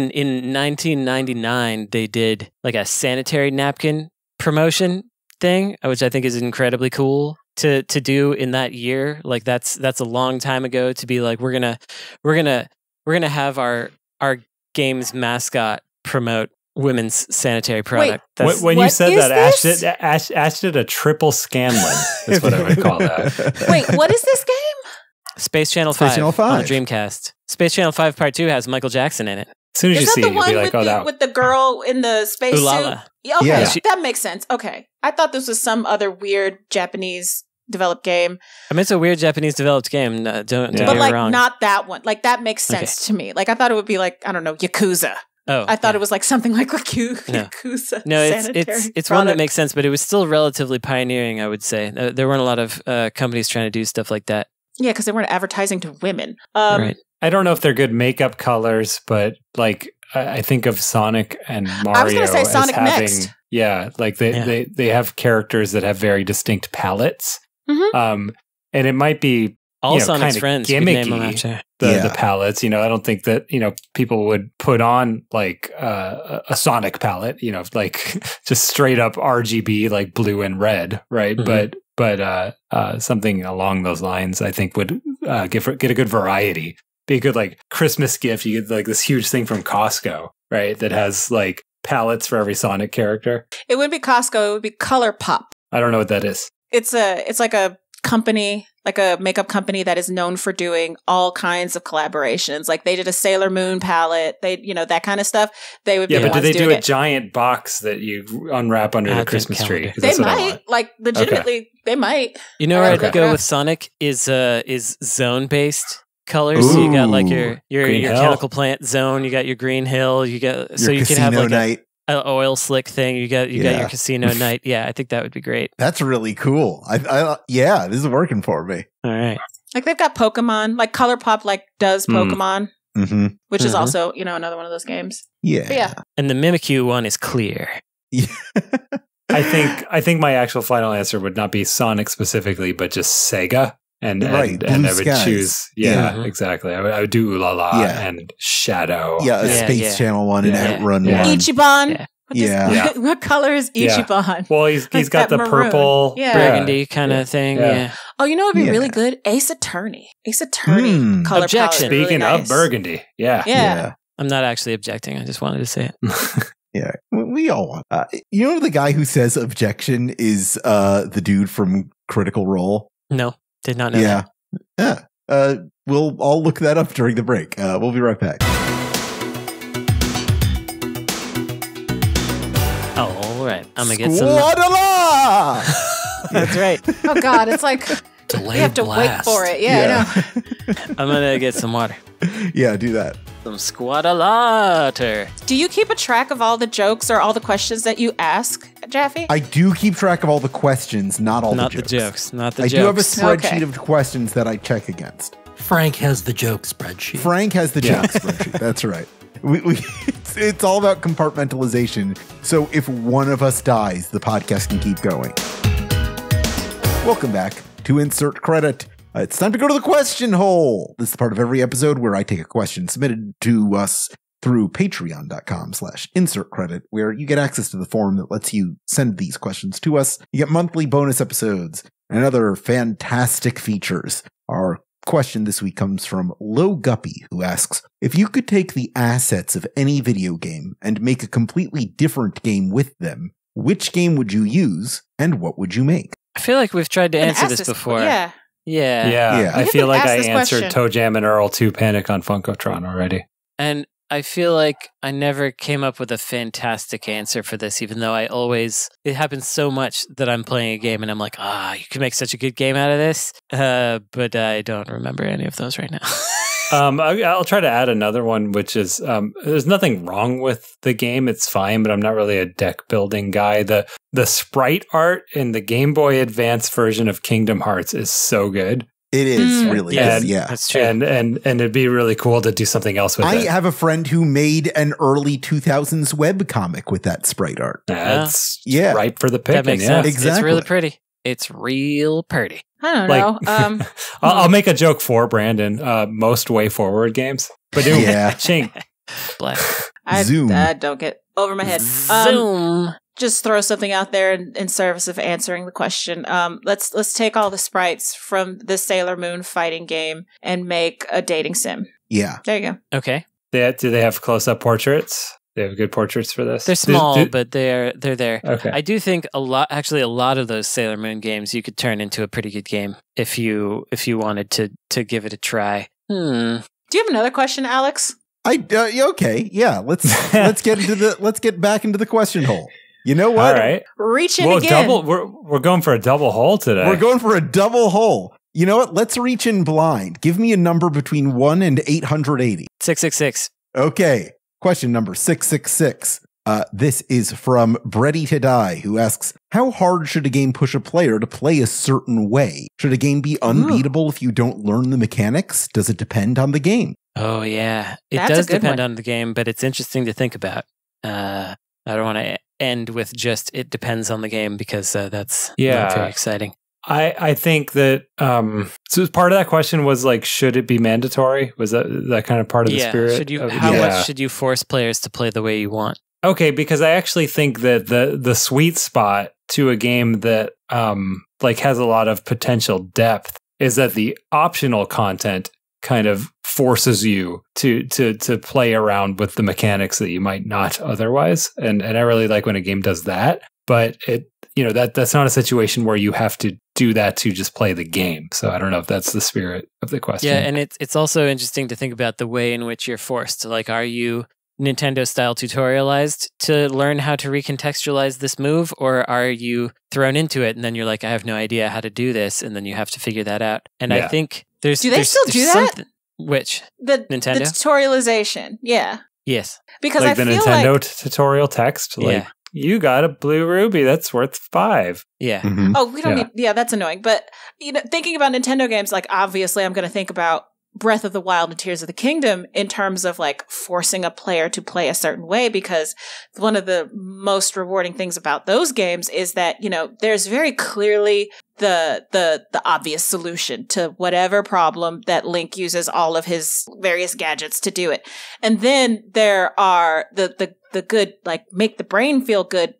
1999 they did like a sanitary napkin promotion thing, which I think is incredibly cool to do in that year. Like that's a long time ago to be like we're gonna have our game's mascot promote women's sanitary product. Wait, when you said that, this? Ash did a triple Scanlan. That's what I would call that. Wait, what is this game? Space Channel 5 on the Dreamcast. Space Channel 5 Part 2 has Michael Jackson in it. As soon as you see it, you'll be like, with the girl in the space Ulala. suit? Okay, Yeah. that makes sense. Okay. I thought this was some other weird Japanese developed game. I mean, it's a weird Japanese developed game. Don't get But me like wrong. not that one. Like that makes sense to me. Like I thought it would be like, I don't know, Yakuza. Oh, I thought it was like something like Yakuza. No, sanitary it's one that product. makes sense, but it was still relatively pioneering, I would say. There weren't a lot of companies trying to do stuff like that. Yeah, because they weren't advertising to women. Right. I don't know if they're good makeup colors, but like I think of Sonic and Mario. I was going to say Sonic as having, Next. Yeah, like they have characters that have very distinct palettes. Mm-hmm. And it might be All Sonic's friends, you could name them after. The palettes. I don't think that people would put on like a Sonic palette. Like just straight up RGB, like blue and red, right? Mm-hmm. But something along those lines, I think, would get a good variety. Be a good like Christmas gift. You get like this huge thing from Costco, right? That has like palettes for every Sonic character. It wouldn't be Costco. It would be ColourPop. I don't know what that is. It's like a company, like a makeup company that is known for doing all kinds of collaborations. Like they did a Sailor Moon palette. They, that kind of stuff. They would be but do they do a giant box that you unwrap under the Christmas tree? They might, like legitimately, they might. You know where I'd go with Sonic is zone based colors. Ooh, so you got like your Hill. chemical plant zone. You got your green hill. You got so you can have like night. An oil slick thing. You got your casino night. Yeah, I think that would be great. That's really cool. Yeah, this is working for me. All right. Like they've got Pokemon, like ColourPop like does Pokemon, which is also, another one of those games. Yeah. But yeah. And the Mimikyu one is clear. Yeah. I think my actual final answer would not be Sonic specifically, but just Sega. And I would choose, exactly. I would do Ooh La La and Shadow. Yeah, a Space Channel one and Outrun one. Ichiban. Yeah. What color is Ichiban? Yeah. Well, he's got the maroon. Purple, burgundy kind of thing. Yeah. Oh, you know what would be really good? Ace Attorney. Ace Attorney color Objection. palette. Speaking of burgundy, yeah. I'm not actually objecting. I just wanted to say it. Yeah, we all want. The guy who says objection is the dude from Critical Role? No. Did not know that. Yeah. We'll all look that up during the break. We'll be right back. All right. I'm going to get some. That's right. Oh, God. It's like we have to wait for it. Yeah, I know. I'm going to get some water. Yeah, do that. Some squad-a-later. Do you keep a track of all the jokes or all the questions that you ask, Jaffe? I do keep track of all the questions, not the jokes. Not the jokes. I do have a spreadsheet of questions that I check against. Frank has the joke spreadsheet. Joke spreadsheet. That's right. It's all about compartmentalization. So if one of us dies, the podcast can keep going. Welcome back to Insert Credit. It's time to go to the question hole. This is the part of every episode where I take a question submitted to us through patreon.com/insertcredit, where you get access to the forum that lets you send these questions to us. You get monthly bonus episodes and other fantastic features. Our question this week comes from Guppy, who asks, if you could take the assets of any video game and make a completely different game with them, which game would you use and what would you make? I feel like we've tried to answer this before. Yeah. I feel like I answered Toe Jam and Earl 2 Panic on Funkotron already. And I feel like I never came up with a fantastic answer for this, even though it happens so much that I'm playing a game and I'm like, you can make such a good game out of this. But I don't remember any of those right now. I'll try to add another one, which is there's nothing wrong with the game. It's fine, but I'm not really a deck building guy. The sprite art in the Game Boy Advance version of Kingdom Hearts is so good. It is really good. Yeah, that's true. And it'd be really cool to do something else with it. I have a friend who made an early 2000s web comic with that sprite art. That's ripe for the picking. That makes sense. Exactly. It's really pretty. It's real pretty. I don't know. I'll make a joke for Brandon. Most way forward games. But ching. Black. Zoom. I don't get over my head. Zoom. Just throw something out there in service of answering the question. Let's take all the sprites from the Sailor Moon fighting game and make a dating sim. Yeah. There you go. Okay. Do they have close-up portraits? They have good portraits for this? They're small, but they're there. Okay. I do think a lot of those Sailor Moon games you could turn into a pretty good game if you wanted to give it a try. Do you have another question, Alex? Okay. Yeah. Let's get back into the question hole. You know what? All right. Reach in again. We're going for a double hole today. We're going for a double hole. You know what? Let's reach in blind. Give me a number between 1 and 880. 666. Okay. Question number 666. This is from BreadyToDie, who asks, how hard should a game push a player to play a certain way? Should a game be unbeatable if you don't learn the mechanics? Does it depend on the game? Oh, yeah. That's does a good depend one. on the game, but it's interesting to think about. I don't want to end with just it depends on the game because that's not very exciting. I think that so part of that question was like, should it be mandatory? Was that kind of part of the spirit? How much should you force players to play the way you want? Okay, because I actually think that the sweet spot to a game that like has a lot of potential depth is that the optional content kind of forces you to play around with the mechanics that you might not otherwise. And I really like when a game does that, but that's not a situation where you have to do that to just play the game. So I don't know if that's the spirit of the question. Yeah, and it's also interesting to think about the way in which you're forced. Like, are you Nintendo style tutorialized to learn how to recontextualize this move, or are you thrown into it and then you're like, I have no idea how to do this, and then you have to figure that out? And I think do they still do that? Which the Nintendo the tutorialization? Yeah. Yes. Because like I the feel Nintendo tutorial text, like you got a blue ruby that's worth 5. Yeah. Mhm. Oh, we don't need. Yeah, that's annoying. But thinking about Nintendo games, like obviously, I'm going to think about Breath of the Wild and Tears of the Kingdom in terms of like forcing a player to play a certain way, because one of the most rewarding things about those games is that, there's very clearly the obvious solution to whatever problem that Link uses all of his various gadgets to do it. And then there are the good, like, make the brain feel good,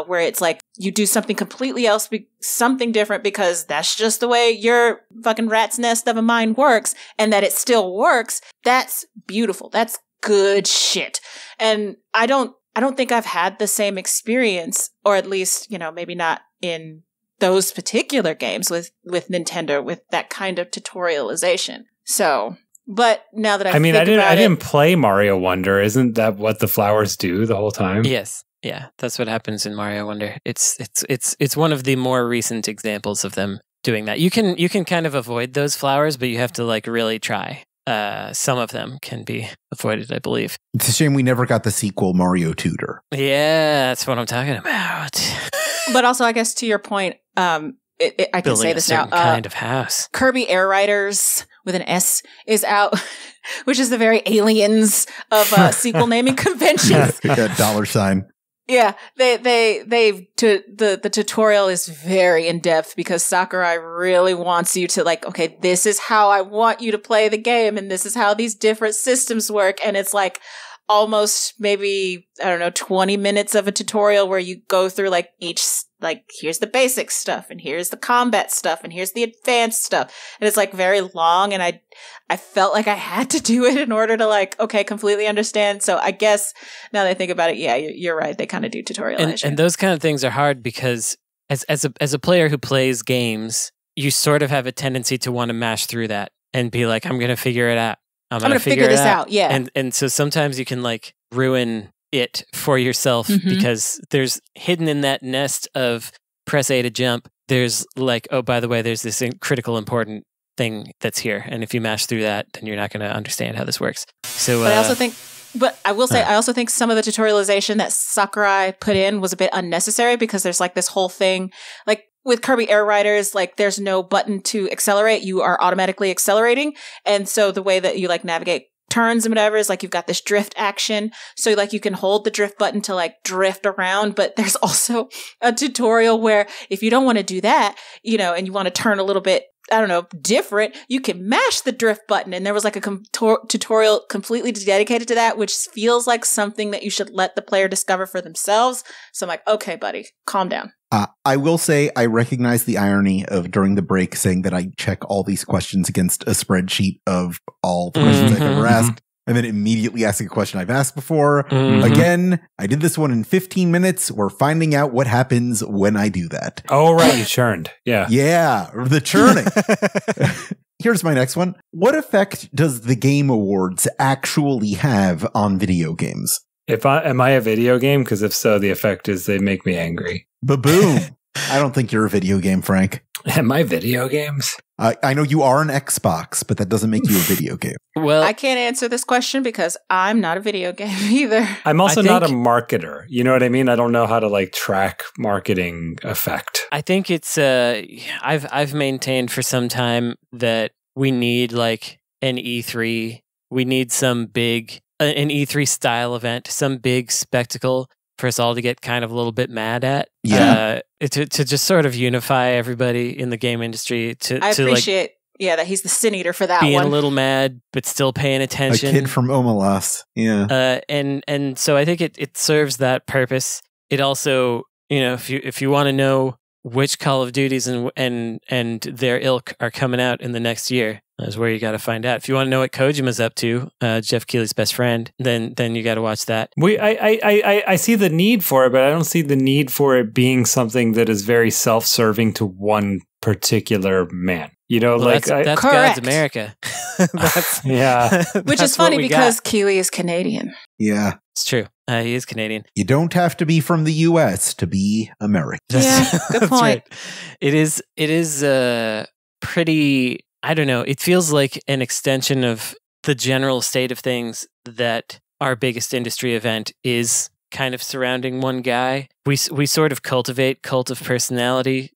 where it's like you do something completely else, something different, because that's just the way your fucking rat's nest of a mind works, and that it still works. That's beautiful. That's good shit. And I don't think I've had the same experience, or at least, maybe not in those particular games with Nintendo, with that kind of tutorialization. So, but now that I didn't play Mario Wonder. Isn't that what the flowers do the whole time? Yes. Yeah, that's what happens in Mario Wonder. It's one of the more recent examples of them doing that. You can kind of avoid those flowers, but you have to like really try. Some of them can be avoided, I believe. It's a shame we never got the sequel, Mario Tutor. Yeah, that's what I'm talking about. But also, I guess to your point, I can Building say this a now. certain kind of house. Kirby Air Riders with an S is out, which is the very aliens of sequel naming conventions. That $. Yeah, the tutorial is very in depth, because Sakurai really wants you to like, okay, this is how I want you to play the game, and this is how these different systems work, and it's like almost maybe, I don't know, 20 minutes of a tutorial where you go through like each, like, here's the basic stuff, and here's the combat stuff, and here's the advanced stuff. And it's like very long, and I felt like I had to do it in order to like, okay, completely understand. So I guess now that I think about it, yeah, you're right. They kind of do tutorialization. And those kind of things are hard because as a player who plays games, you sort of have a tendency to want to mash through that and be like, I'm going to figure it out. I'm going to figure this out. Yeah. And so sometimes you can like ruin it for yourself, because there's hidden in that nest of press A to jump. There's like, oh, by the way, there's this critical important thing that's here. And if you mash through that, then you're not going to understand how this works. So, but I also think, I will say, I also think some of the tutorialization that Sakurai put in was a bit unnecessary, because there's like this whole thing, like, with Kirby Air Riders, like there's no button to accelerate. You are automatically accelerating. And so the way that you like navigate turns and whatever is like you've got this drift action. So like you can hold the drift button to like drift around, but there's also a tutorial where if you don't want to do that, and you want to turn a little bit, I don't know, different, you can mash the drift button. And there was like a tutorial completely dedicated to that, which feels like something that you should let the player discover for themselves. So I'm like, okay, buddy, calm down. I will say I recognize the irony of during the break saying that I check all these questions against a spreadsheet of all the questions I've ever asked, and then immediately asking a question I've asked before. Again, I did this one in 15 minutes. We're finding out what happens when I do that. Oh, right. You churned. Yeah. Yeah. The churning. Here's my next one. What effect does the Game Awards actually have on video games? Am I a video game? Because if so, the effect is they make me angry. Ba-boom. I don't think you're a video game, Frank. Am I video games? I know you are an Xbox, but that doesn't make you a video game. Well, I can't answer this question because I'm not a video game either. I'm also not a marketer. You know what I mean? I don't know how to like track marketing effect. I think it's I've maintained for some time that we need like an E3. We need some big an E3 style event, some big spectacle for us all to get kind of a little bit mad at. Yeah. To just sort of unify everybody in the game industry. I appreciate that he's the sin eater for that being one. a little mad, but still paying attention. A kid from Omelas. Yeah. And so I think it serves that purpose. It also, if you want to know which Call of Duties and their ilk are coming out in the next year, is where you got to find out. If you want to know what Kojima's up to, Jeff Keighley's best friend, then you got to watch that. I see the need for it, but I don't see the need for it being something that is very self-serving to one particular man. That's Correct. God's America. Which is funny because Keighley is Canadian. Yeah. It's true. He is Canadian. You don't have to be from the U.S. to be American. Yeah, good point. Right. It is pretty, I don't know, it feels like an extension of the general state of things that our biggest industry event is kind of surrounding one guy. We sort of cultivate cult of personality,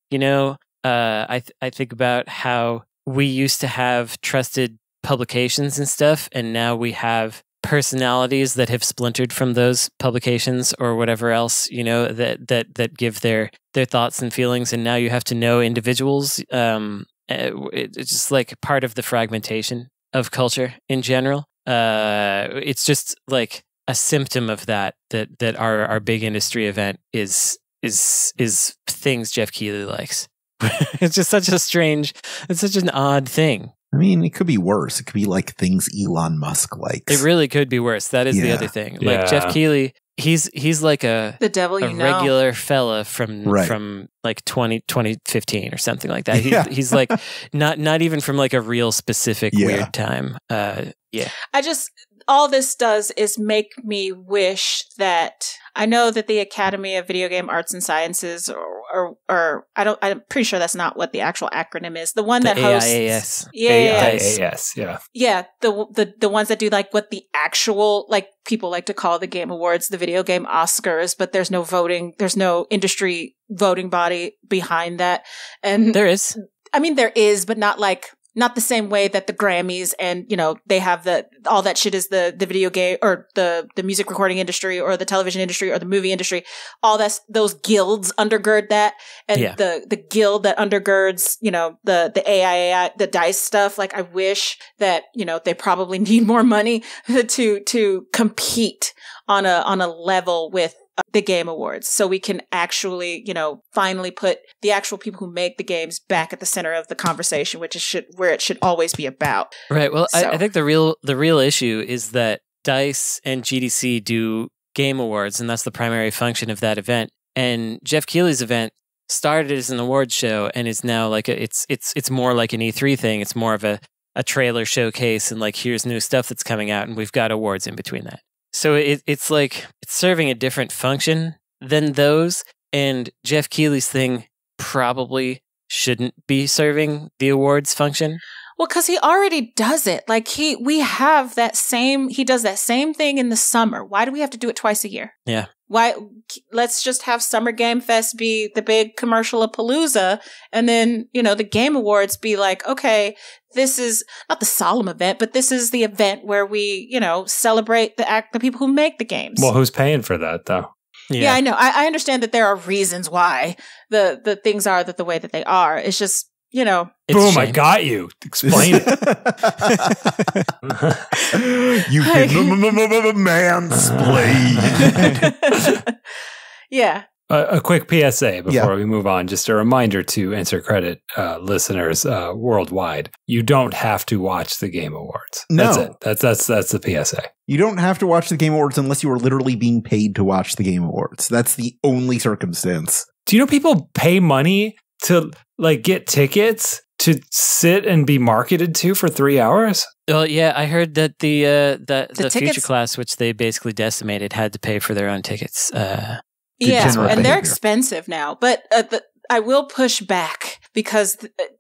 I think about how we used to have trusted publications and stuff, and now we have personalities that have splintered from those publications or whatever else, that give their thoughts and feelings, and now you have to know individuals. It's just like part of the fragmentation of culture in general. It's just like a symptom of that our big industry event is things Jeff Keighley likes. It's just it's such an odd thing. I mean, it could be worse. It could be like things Elon Musk likes. It really could be worse. That is the other thing. Yeah. Like Jeff Keighley, he's like the devil regular fella from like 2015 or something like that. He's like not even from like a real specific weird time. All this does is make me wish that I know that the Academy of Video Game Arts and Sciences or I'm pretty sure that's not what the actual acronym is. The one that hosts AIAS. AIAS, yeah. The ones that do like what the actual, like, people like to call the Game Awards, the Video Game Oscars, but there's no voting, there's no industry voting body behind that. And there is. I mean, there is, but not the same way that the Grammys and, they have all that shit is the video game or the music recording industry or the television industry or the movie industry. All those guilds undergird that. And the guild that undergirds, the AIAI, the DICE stuff. Like, I wish that, they probably need more money to compete on a level with the Game Awards, so we can actually, finally put the actual people who make the games back at the center of the conversation, which is where it should always be about. Right. Well, so. I think the real issue is that DICE and GDC do Game Awards, and that's the primary function of that event. And Jeff Keighley's event started as an awards show and is now like it's more like an E3 thing. It's more of a trailer showcase and like, here's new stuff that's coming out, and we've got awards in between that. So it's like it's serving a different function than those, and Jeff Keighley's thing probably shouldn't be serving the awards function. Well, because he already does it. Like he does that same thing in the summer. Why do we have to do it twice a year? Yeah. Why? Let's just have Summer Game Fest be the big commercial palooza, and then, the Game Awards be like, okay, this is not the solemn event, but this is the event where we, celebrate the people who make the games. Well, who's paying for that, though? Yeah, I know. I understand that there are reasons why the things are the way that they are. It's just, Boom, I got you. Explain it. You can mansplain. Yeah. A quick PSA before we move on. Just a reminder to Insert Credit listeners worldwide. You don't have to watch the Game Awards. No. That's it. That's the PSA. You don't have to watch the Game Awards unless you are literally being paid to watch the Game Awards. That's the only circumstance. Do you know people pay money to get tickets to sit and be marketed to for 3 hours? Well, yeah, I heard that the tickets, future class, which they basically decimated, had to pay for their own tickets. And they're expensive now. But I will push back because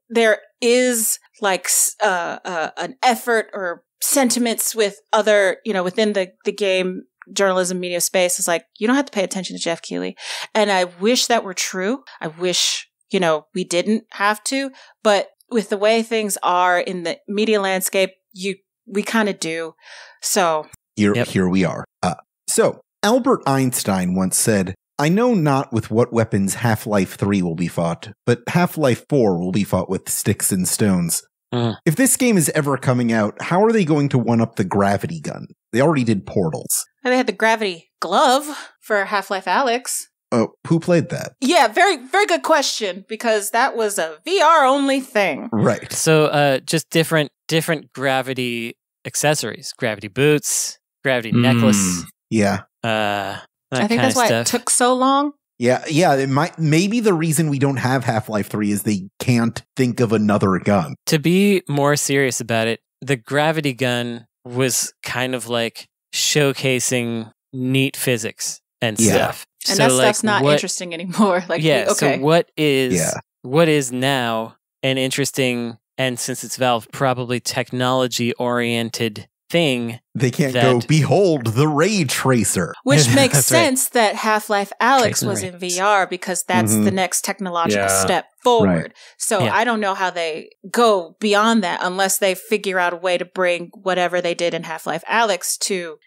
there is an effort or sentiments with other, within the game journalism media space. It's like, you don't have to pay attention to Jeff Keighley. And I wish that were true. I wish, we didn't have to. But with the way things are in the media landscape, we kind of do. So here we are. So Albert Einstein once said, "I know not with what weapons Half-Life 3 will be fought, but Half-Life 4 will be fought with sticks and stones." If this game is ever coming out, how are they going to one-up the gravity gun? They already did Portals. And they had the gravity glove for Half-Life Alyx. Oh, who played that? Yeah, very, very good question, because that was a VR-only thing. Right. So just different gravity accessories. Gravity boots, gravity necklace. Yeah. I think that's why it took so long. Yeah, it might. Maybe the reason we don't have Half-Life 3 is they can't think of another gun. To be more serious about it, the gravity gun was kind of like showcasing neat physics and stuff. And that stuff's not interesting anymore. So what is now an interesting, and since it's Valve, probably technology-oriented thing. They can't go, behold, the ray tracer. Which makes sense that Half-Life Alyx was in VR, because that's the next technological step forward. Right. So I don't know how they go beyond that unless they figure out a way to bring whatever they did in Half-Life Alyx to,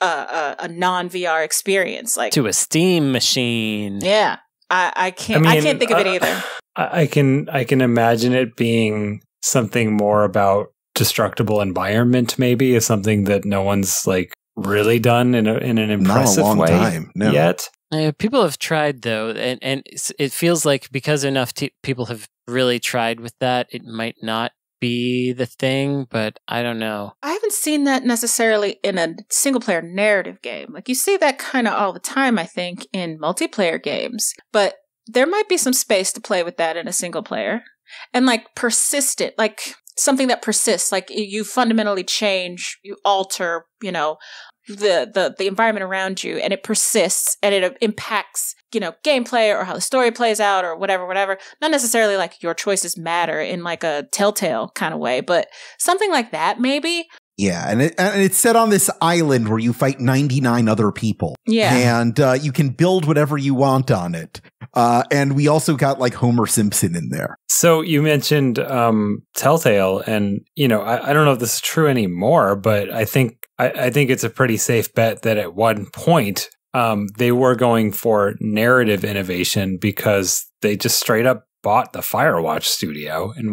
a non-VR experience. Like to a Steam machine. Yeah. I can't think of it either. I can imagine it being something more about destructible environment, maybe, is something that no one's like really done in an impressive Not a long way time, no. yet. People have tried though, and it feels like because enough people have really tried with that, it might not be the thing, but I don't know. I haven't seen that necessarily in a single player narrative game. Like you see that kind of all the time, I think, in multiplayer games, but there might be some space to play with that in a single player. And like persistent, like something that persists, like you fundamentally change, you alter, the environment around you, and it persists and it impacts, gameplay or how the story plays out or whatever. Not necessarily like your choices matter in like a Telltale kind of way, but something like that maybe. Yeah, and it's set on this island where you fight 99 other people. Yeah. And you can build whatever you want on it. And we also got like Homer Simpson in there. So you mentioned Telltale, and I don't know if this is true anymore, but I think it's a pretty safe bet that at one point they were going for narrative innovation, because they just straight up bought the Firewatch studio, and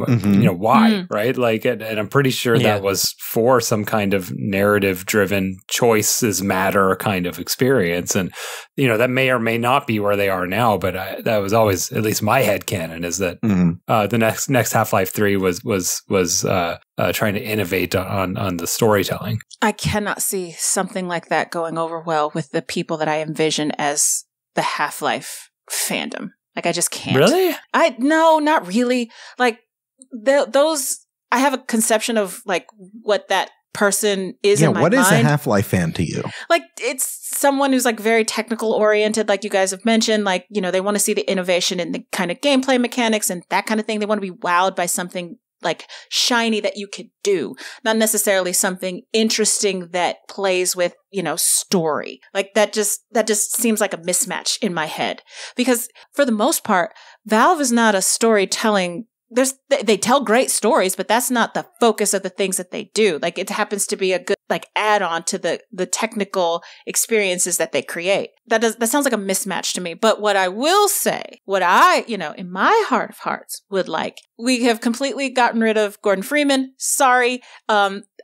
why, right? Like, and I'm pretty sure that was for some kind of narrative-driven choices matter kind of experience, and that may or may not be where they are now. But that was always, at least my headcanon, is that the next Half-Life 3 was trying to innovate on the storytelling. I cannot see something like that going over well with the people that I envision as the Half-Life fandom. Like, I just can't. Really? No, not really. Like, those, I have a conception of, like, what that person is in my mind. What is a Half-Life fan to you? Like, it's someone who's, like, very technical oriented, like you guys have mentioned. Like, they want to see the innovation in the kind of gameplay mechanics and that kind of thing. They want to be wowed by something, like, shiny that you could do. Not necessarily something interesting that plays with, story. Like that just seems like a mismatch in my head. Because for the most part, Valve is not a storytelling. They tell great stories, but that's not the focus of the things that they do. Like it happens to be a good add-on to the technical experiences that they create. That sounds like a mismatch to me. But what I will say, what I, in my heart of hearts would like, we have completely gotten rid of Gordon Freeman. Sorry.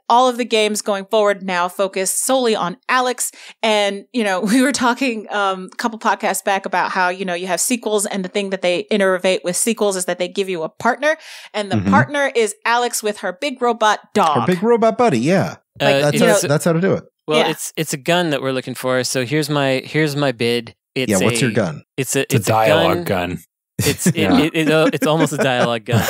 All of the games going forward now focus solely on Alyx. And, we were talking a couple podcasts back about how, you have sequels, and the thing that they innovate with sequels is that they give you a partner, and the partner is Alyx with her big robot dog. Her big robot buddy, yeah. That's how to do it. Well, it's a gun that we're looking for. So here's my bid. What's your gun? It's a dialogue gun. It's almost a dialogue gun.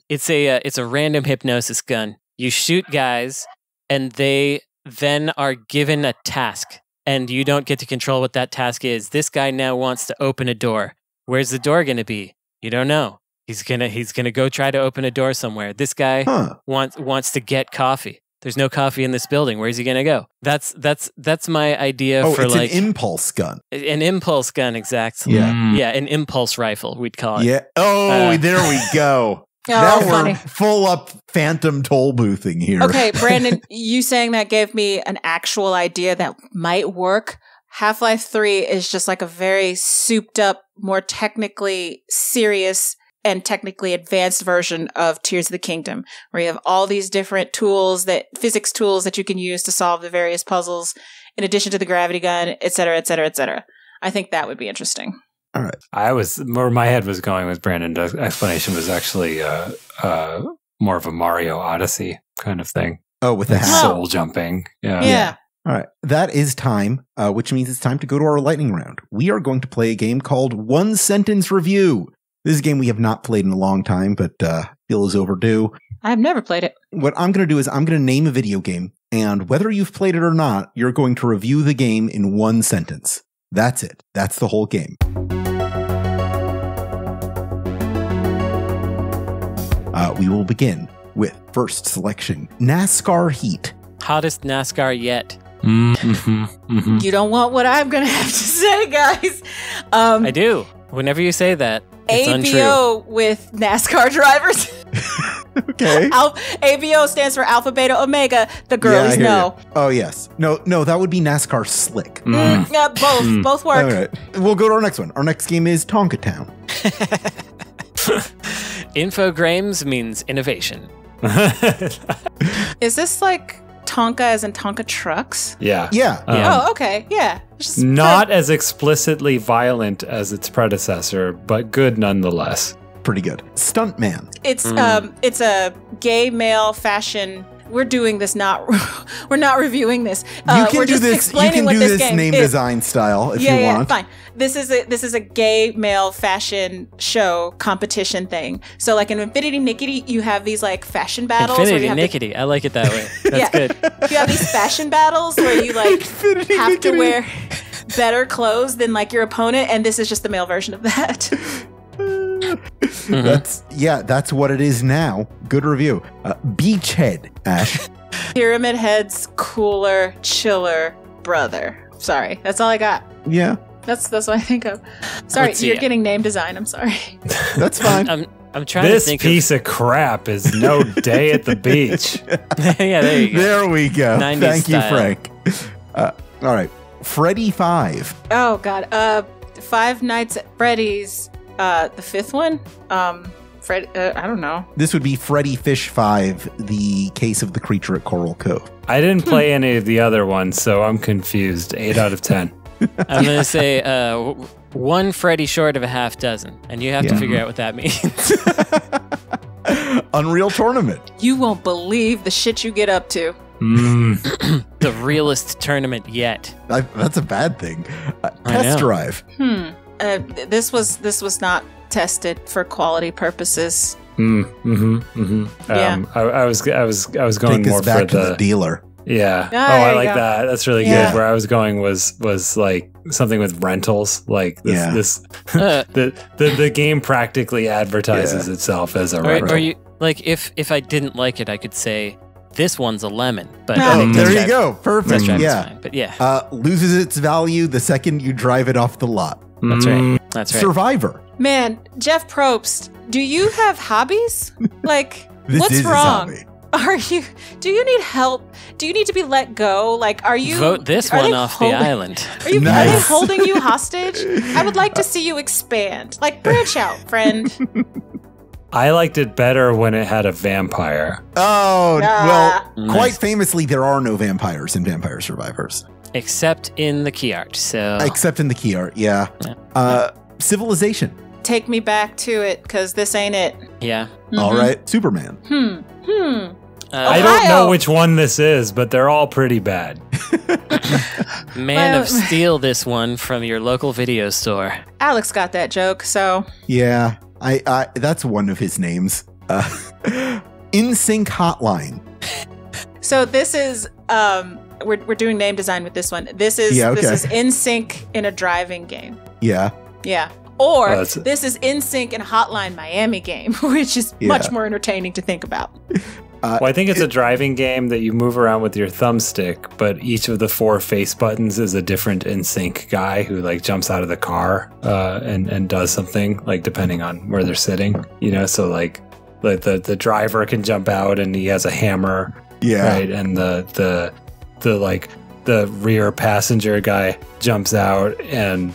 It's a random hypnosis gun. You shoot guys, and they then are given a task, and you don't get to control what that task is. This guy now wants to open a door. Where's the door going to be? You don't know. He's gonna go try to open a door somewhere. This guy wants to get coffee. There's no coffee in this building. Where's he gonna go? That's my idea for it's like an impulse gun. An impulse gun, exactly. Yeah, an impulse rifle, we'd call it. Yeah. Oh, there we go. Now funny. we're full up phantom toll boothing here. Okay, Brandon, you saying that gave me an actual idea that might work. Half-Life 3 is just like a very souped up, more technically serious and technically advanced version of Tears of the Kingdom, where you have all these different physics tools that you can use to solve the various puzzles, in addition to the gravity gun, et cetera, et cetera, et cetera. I think that would be interesting. All right. Where my head was going with Brandon's explanation was actually more of a Mario Odyssey kind of thing. Oh, with the hat. Soul jumping. Yeah. All right. That is time, which means it's time to go to our lightning round. We are going to play a game called One Sentence Review. This is a game we have not played in a long time, but feel is overdue. I've never played it. What I'm going to do is I'm going to name a video game, and whether you've played it or not, you're going to review the game in one sentence. That's it. That's the whole game. We will begin with first selection, NASCAR Heat. Hottest NASCAR yet. You don't want what I'm going to have to say, guys. I do. Whenever you say that, it's ABO untrue. with NASCAR drivers. Okay. ABO stands for Alpha, Beta, Omega. The girlies know. Oh, yes. No, that would be NASCAR Slick. Yeah, both work. All right. We'll go to our next one. Our next game is Tonka Town. Infogrames means innovation. Is this like Tonka as in Tonka trucks? Yeah. Yeah. Oh, okay. Yeah. Not as explicitly violent as its predecessor, but good nonetheless. Pretty good. Stuntman. It's a gay male fashion. We're doing this we're not reviewing this. You can we're do just this. explaining You can what do this this game name is. design style if you Yeah, want. fine. This is a gay male fashion show competition thing. So like in Infinity Nickety, you have these like fashion battles. Infinity Nickety. I like it that way. That's good. You have these fashion battles where you like have to wear better clothes than like your opponent, and this is just the male version of that. That's what it is now. Good review. Beachhead, Ash. Pyramid Head's cooler, chiller brother. Sorry, that's all I got. Yeah, that's what I think of. Sorry, you're getting name design. I'm sorry. That's fine. I'm trying this to think piece of crap is no day at the beach. Yeah, there you go. There we go. 90s Thank style. you, Frank. All right, Freddy 5. Oh God, Five Nights at Freddy's. The fifth one. Fred. I don't know. This would be Freddy Fish 5, the case of the creature at Coral Cove. I didn't play any of the other ones, so I'm confused. 8 out of 10. I'm going to say one Freddy short of a half dozen, and you have to figure out what that means. Unreal Tournament. You won't believe the shit you get up to. The realest tournament yet. That's a bad thing. Test Drive. This was not tested for quality purposes. Yeah. I was going Take more this back for to the dealer. Yeah. Oh, I there like you go. that. That's really good. Where I was going was like something with rentals. Like this the game practically advertises itself as a rental. Or you like if I didn't like it, I could say this one's a lemon. But There you go. Perfect. Fine. But yeah. Loses its value the second you drive it off the lot. That's right. That's right. Survivor. Man, Jeff Probst, do you have hobbies? Like, This what's is wrong? his Do you need help? Do you need to be let go? Like, are you vote this are one they off holding- the island? Are they Nice. holding you hostage? I would like to see you expand. Like, branch out, friend. I liked it better when it had a vampire. Oh, well, Nice. quite famously, there are no vampires in Vampire Survivors. Except in the key art. So Except in the key art, yeah. Civilization. Take me back to it, because this ain't it. yeah. All right. Superman. I don't know which one this is, but they're all pretty bad. Man of Steel, this one from your local video store. Alex got that joke, so Yeah, I that's one of his names. In Sync Hotline. So this is we're doing name design with this one. This is this is In Sync in a driving game. Yeah. Yeah. Or that's- this is In Sync in a Hotline Miami game, which is much more entertaining to think about. Well, I think it's a driving game that you move around with your thumbstick, but each of the 4 face buttons is a different in-sync guy who like jumps out of the car and does something like depending on where they're sitting. You know, so like the driver can jump out and he has a hammer. Yeah. Right. And the rear passenger guy jumps out and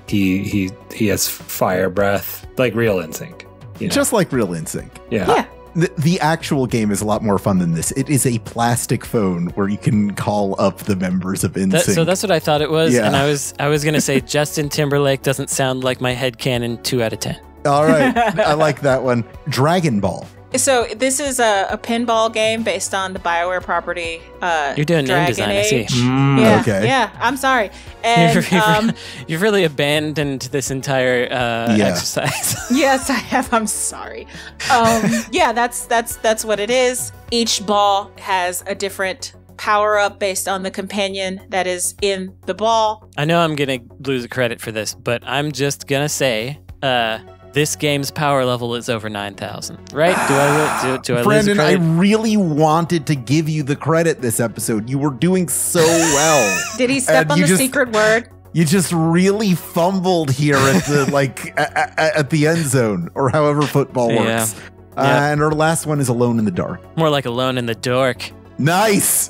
he has fire breath, like real NSYNC. You know? Just like real NSYNC. Yeah. The actual game is a lot more fun than this. It is a plastic phone where you can call up the members of NSYNC. So that's what I thought it was. Yeah. And I was going to say Justin Timberlake doesn't sound like my headcanon 2 out of 10. All right. I like that one. Dragon Ball. So this is a pinball game based on the BioWare property. You're doing name Dragon design, I Age. see. Yeah, Okay. yeah. I'm sorry. And You've really abandoned this entire exercise. yes, I have. I'm sorry. Yeah, that's what it is. Each ball has a different power up based on the companion that is in the ball. I know I'm going to lose credit for this, but I'm just going to say this game's power level is over 9,000, right? Do I Brandon, lose I credit? really wanted to give you the credit this episode. You were doing so well. Did he step And on you the just- secret word? You just really fumbled here at the at the end zone, or however football works. Yeah. And our last one is Alone in the Dark. More like Alone in the Dork. Nice.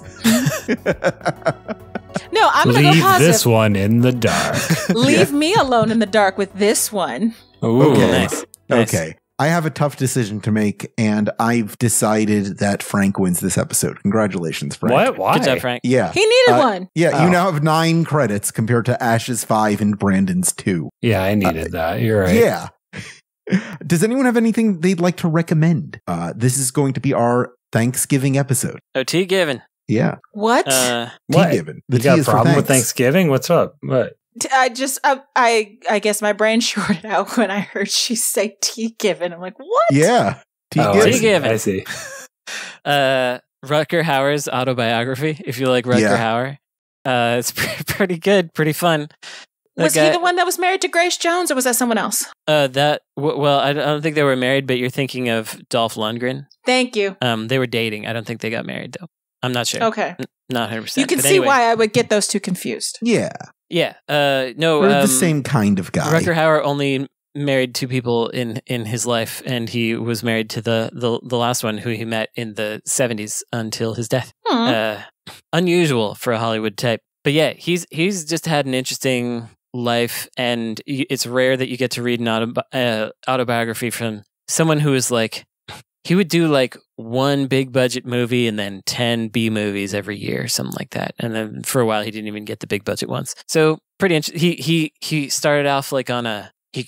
No, I'm going to go Leave positive. this one in the dark. Leave me alone in the dark with this one. Ooh. Okay. Nice. Okay. I have a tough decision to make, and I've decided that Frank wins this episode. Congratulations, Frank. What? Why? Good job, Frank. Yeah. He needed one. Yeah, you now have 9 credits compared to Ash's 5 and Brandon's 2. Yeah, I needed that. You're right. Yeah. Does anyone have anything they'd like to recommend? This is going to be our Thanksgiving episode. OT given. Yeah. What? What? Tea-given. The You tea got a is for problem with thanks. Thanksgiving? What's up? What? I guess my brain shorted out when I heard she say tea given. I'm like, what? Yeah. Oh, I Tea-given. Tea given. I see. Rutger Hauer's autobiography, if you like Rutger Yeah. Hauer. It's pretty good, pretty fun. Was he the one that was married to Grace Jones, or was that someone else? Well, I don't think they were married, but you're thinking of Dolph Lundgren. Thank you. They were dating. I don't think they got married, though. I'm not sure. Okay. Not 100%. You can but see anyway. why I would get those two confused. Yeah. Yeah. No. We're the same kind of guy. Rutger Hauer only married 2 people in his life, and he was married to the last one who he met in the 70s until his death. Unusual for a Hollywood type. But yeah, he's just had an interesting life, and it's rare that you get to read an autobiography from someone who is like, he would do like 1 big budget movie and then 10 B movies every year, something like that. And then for a while, he didn't even get the big budget ones. So pretty interesting. He started off like on he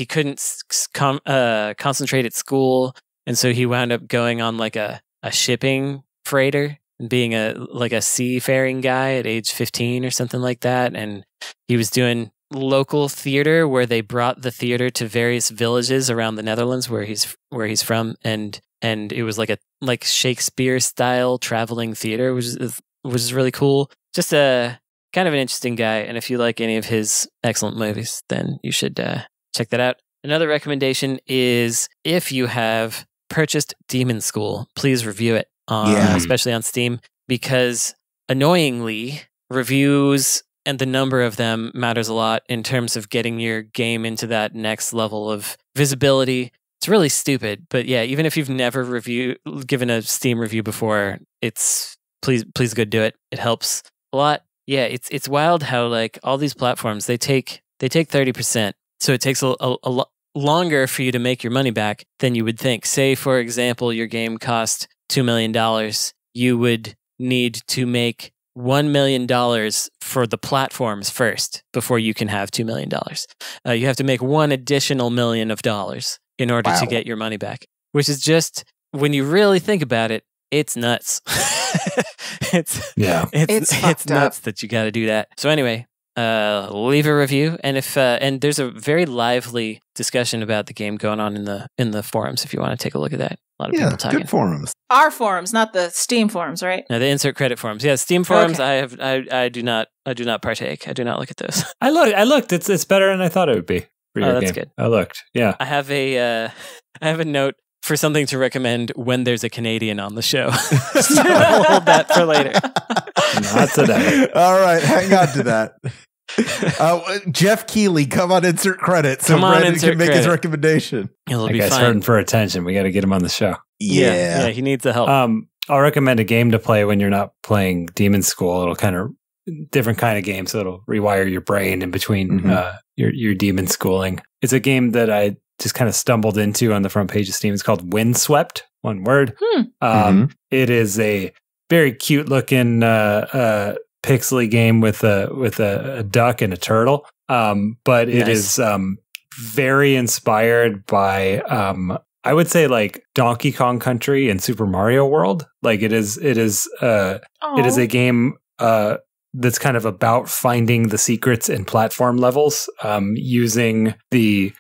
couldn't concentrate at school, and so he wound up going on like a shipping freighter and being a seafaring guy at age 15 or something like that. And he was doing local theater where they brought the theater to various villages around the Netherlands where he's from, and it was like Shakespeare style traveling theater, which is really cool. Just a kind of an interesting guy, and if you like any of his excellent movies, then you should check that out. Another recommendation is, if you have purchased Demon School, please review it, especially on Steam, because annoyingly, reviews and the number of them matters a lot in terms of getting your game into that next level of visibility. It's really stupid, but yeah, even if you've never given a Steam review before, please go do it. It helps a lot. Yeah, it's wild how like all these platforms, they take 30%, so it takes a lot longer for you to make your money back than you would think. Say, for example, your game cost $2 million, you would need to make $1 million for the platforms first before you can have $2 million. You have to make $1 additional million in order to get your money back, which is just, when you really think about it, it's nuts. It's nuts that you got to do that. So anyway, leave a review, and and there's a very lively discussion about the game going on in the forums if you want to take a look at that. A lot of people talking. Good forums. Our forums, not the Steam forums, right? No, the insert credit forums. Yeah, Steam forums. Okay. I do not partake. I do not look at those. I looked. It's better than I thought it would be. For your that's game. good. I looked. Yeah. I have a note for something to recommend when there's a Canadian on the show. So we'll hold that for later. Not today. All right, hang on to that. Jeff Keighley, come on, insert credit so Brandon can make his recommendation. It'll That be guy's fine. hurting for attention. We got to get him on the show. Yeah. He needs the help. I'll recommend a game to play when you're not playing Demon School. It'll kind of different kind of game, so it'll rewire your brain in between your demon schooling. It's a game that I just kind of stumbled into on the front page of Steam. It's called Windswept, one word. It is a very cute looking pixely game with a duck and a turtle. But it is very inspired by I would say like Donkey Kong Country and Super Mario World. Like it is a game that's kind of about finding the secrets in platform levels, using the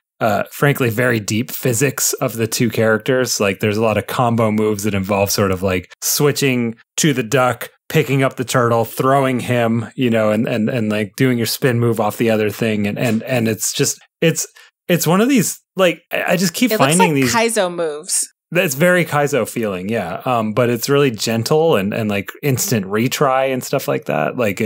frankly very deep physics of the two characters. Like there's a lot of combo moves that involve sort of like switching to the duck, picking up the turtle, throwing him, and like doing your spin move off the other thing, and it's just it's one of these, like, I just keep finding these Kaizo moves. It's very Kaizo feeling, yeah. But it's really gentle and like instant retry and stuff like that. Like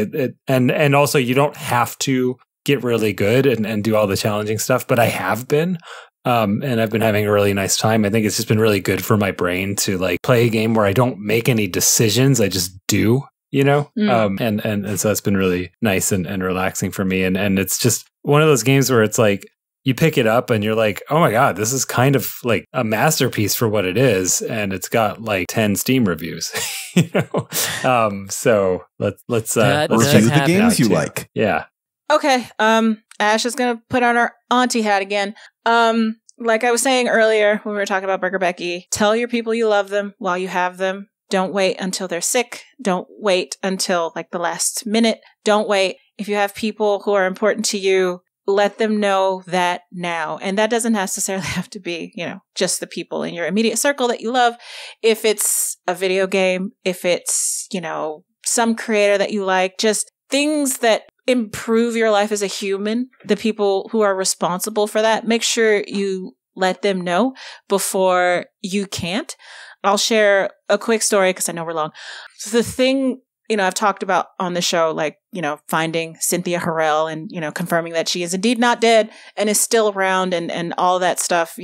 and also you don't have to get really good and do all the challenging stuff, but I have been. And I've been having a really nice time. I think it's just been really good for my brain to like play a game where I don't make any decisions. I just do, and so it's been really nice and relaxing for me. And it's just one of those games where it's like, you pick it up and you're like, oh my God, this is kind of like a masterpiece for what it is. And it's got like 10 Steam reviews, So let's review the games you like. Yeah. Okay. Ash is going to put on her auntie hat again. Like I was saying earlier when we were talking about Burger Becky, tell your people you love them while you have them. Don't wait until they're sick. Don't wait until like the last minute. Don't wait. If you have people who are important to you, let them know that now. And that doesn't necessarily have to be, just the people in your immediate circle that you love. If it's a video game, if it's, some creator that you like, just things that improve your life as a human, the people who are responsible for that, make sure you let them know before you can't. I'll share a quick story because I know we're long. So the thing, I've talked about on the show, like, finding Cynthia Harrell and, confirming that she is indeed not dead and is still around and all that stuff,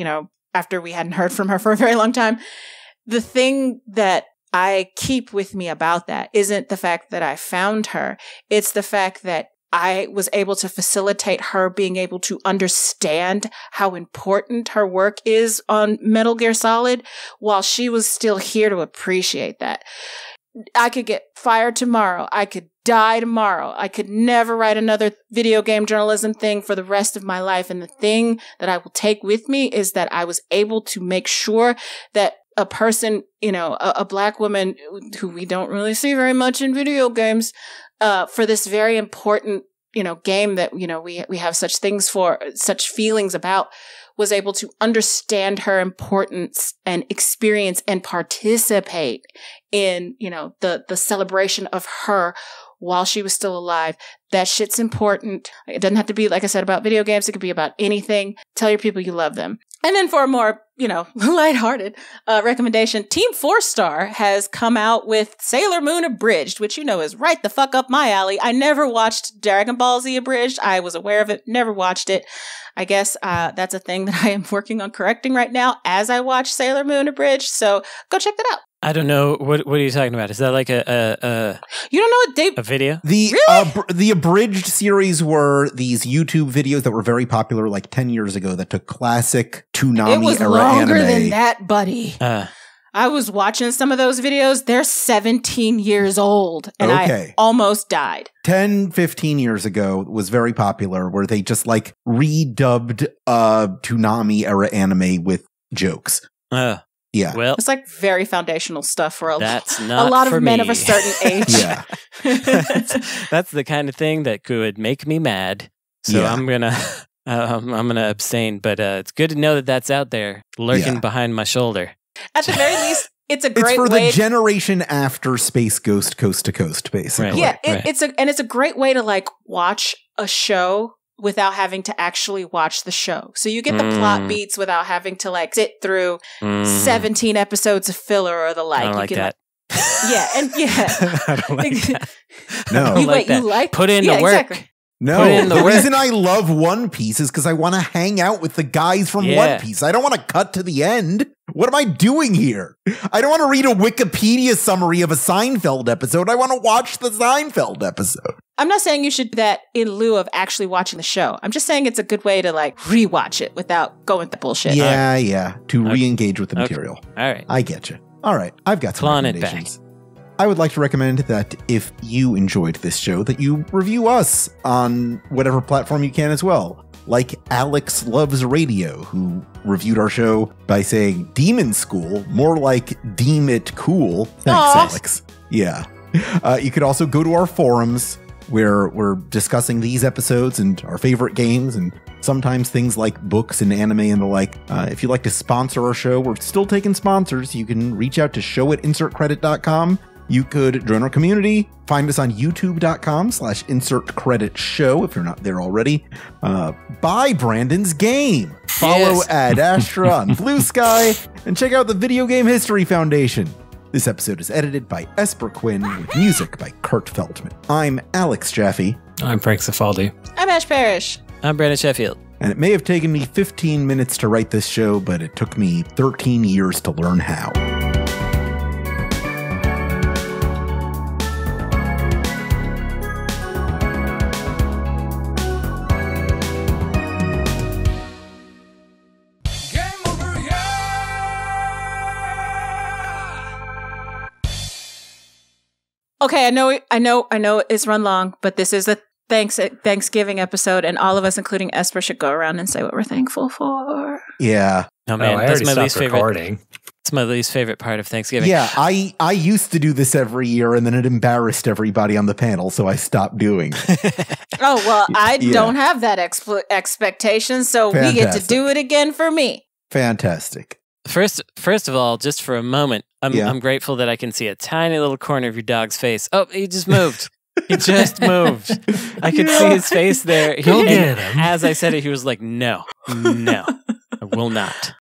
after we hadn't heard from her for a very long time. The thing that I keep with me about that isn't the fact that I found her. It's the fact that I was able to facilitate her being able to understand how important her work is on Metal Gear Solid while she was still here to appreciate that. I could get fired tomorrow. I could die tomorrow. I could never write another video game journalism thing for the rest of my life. And the thing that I will take with me is that I was able to make sure that a person, a Black woman who we don't really see very much in video games, for this very important, game that, we have such things for, such feelings about, was able to understand her importance and experience and participate in, the celebration of her while she was still alive. That shit's important. It doesn't have to be, like I said, about video games. It could be about anything. Tell your people you love them. And then for a more, lighthearted recommendation, Team 4-Star has come out with Sailor Moon Abridged, which is right the fuck up my alley. I never watched Dragon Ball Z Abridged. I was aware of it, never watched it. I guess that's a thing that I am working on correcting right now as I watch Sailor Moon Abridged. So go check that out. I don't know. What are you talking about? Is that like You don't know a video? The abridged series were these YouTube videos that were very popular like 10 years ago that took classic Toonami era anime. It was longer than that, buddy. I was watching some of those videos. They're 17 years old, and I almost died. 10, 15 years ago was very popular, where they just like redubbed Toonami era anime with jokes. Yeah. Well, it's like very foundational stuff for a lot of me. men of a certain age. Yeah. That's the kind of thing that could make me mad. So I'm gonna abstain. But it's good to know that that's out there lurking behind my shoulder. At the very least, it's a great way. It's for the generation after Space Ghost Coast to Coast, basically. Right. Yeah, it's a great way to like watch a show without having to actually watch the show. So you get the plot beats without having to like sit through 17 episodes of filler or the like. I don't like that. Yeah, and I don't like that. No. You like that. You like put in the work. Exactly. No, Put in the the work. reason I love One Piece is because I want to hang out with the guys from Yeah. One Piece. I don't want to cut to the end. What am I doing here? I don't want to read a Wikipedia summary of a Seinfeld episode. I want to watch the Seinfeld episode. I'm not saying you should do that in lieu of actually watching the show. I'm just saying it's a good way to like rewatch it without going with the bullshit. Yeah. To Okay. re-engage with the Okay. material. All right. I get you. All right. I've got some Clawing it recommendations. I would like to recommend that if you enjoyed this show, that you review us on whatever platform you can as well. Like Alex Loves Radio, who reviewed our show by saying Demon School, more like Deem It Cool. Thanks, Aw. Alex. Yeah. You could also go to our forums where we're discussing these episodes and our favorite games and sometimes things like books and anime and the like. If you'd like to sponsor our show, we're still taking sponsors. You can reach out to show@insertcredit.com. You could join our community. Find us on youtube.com/insertcreditshow if you're not there already. Buy Brandon's game. Follow Yes. Ad Astra on Blue Sky and check out the Video Game History Foundation. This episode is edited by Esper Quinn with music by Kurt Feldman. I'm Alex Jaffe, I'm Frank Cifaldi. I'm Ash Parrish. I'm Brandon Sheffield. and it may have taken me 15 minutes to write this show, but it took me 13 years to learn how. Okay, I know it's run long, but this is a Thanksgiving episode, and all of us, including Esper, should go around and say what we're thankful for. Yeah. Oh man, I that's already my stopped least favorite. recording. It's my least favorite part of Thanksgiving. Yeah, I used to do this every year, and then it embarrassed everybody on the panel, so I stopped doing it. Oh, well, I Yeah. don't have that expectation, so we get to Fantastic. do it again for me. Fantastic. First of all, just for a moment, I'm grateful that I can see a tiny little corner of your dog's face. Oh, he just moved. He just moved. I could see his face there. Go And get him. As I said it, he was like, no, I will not.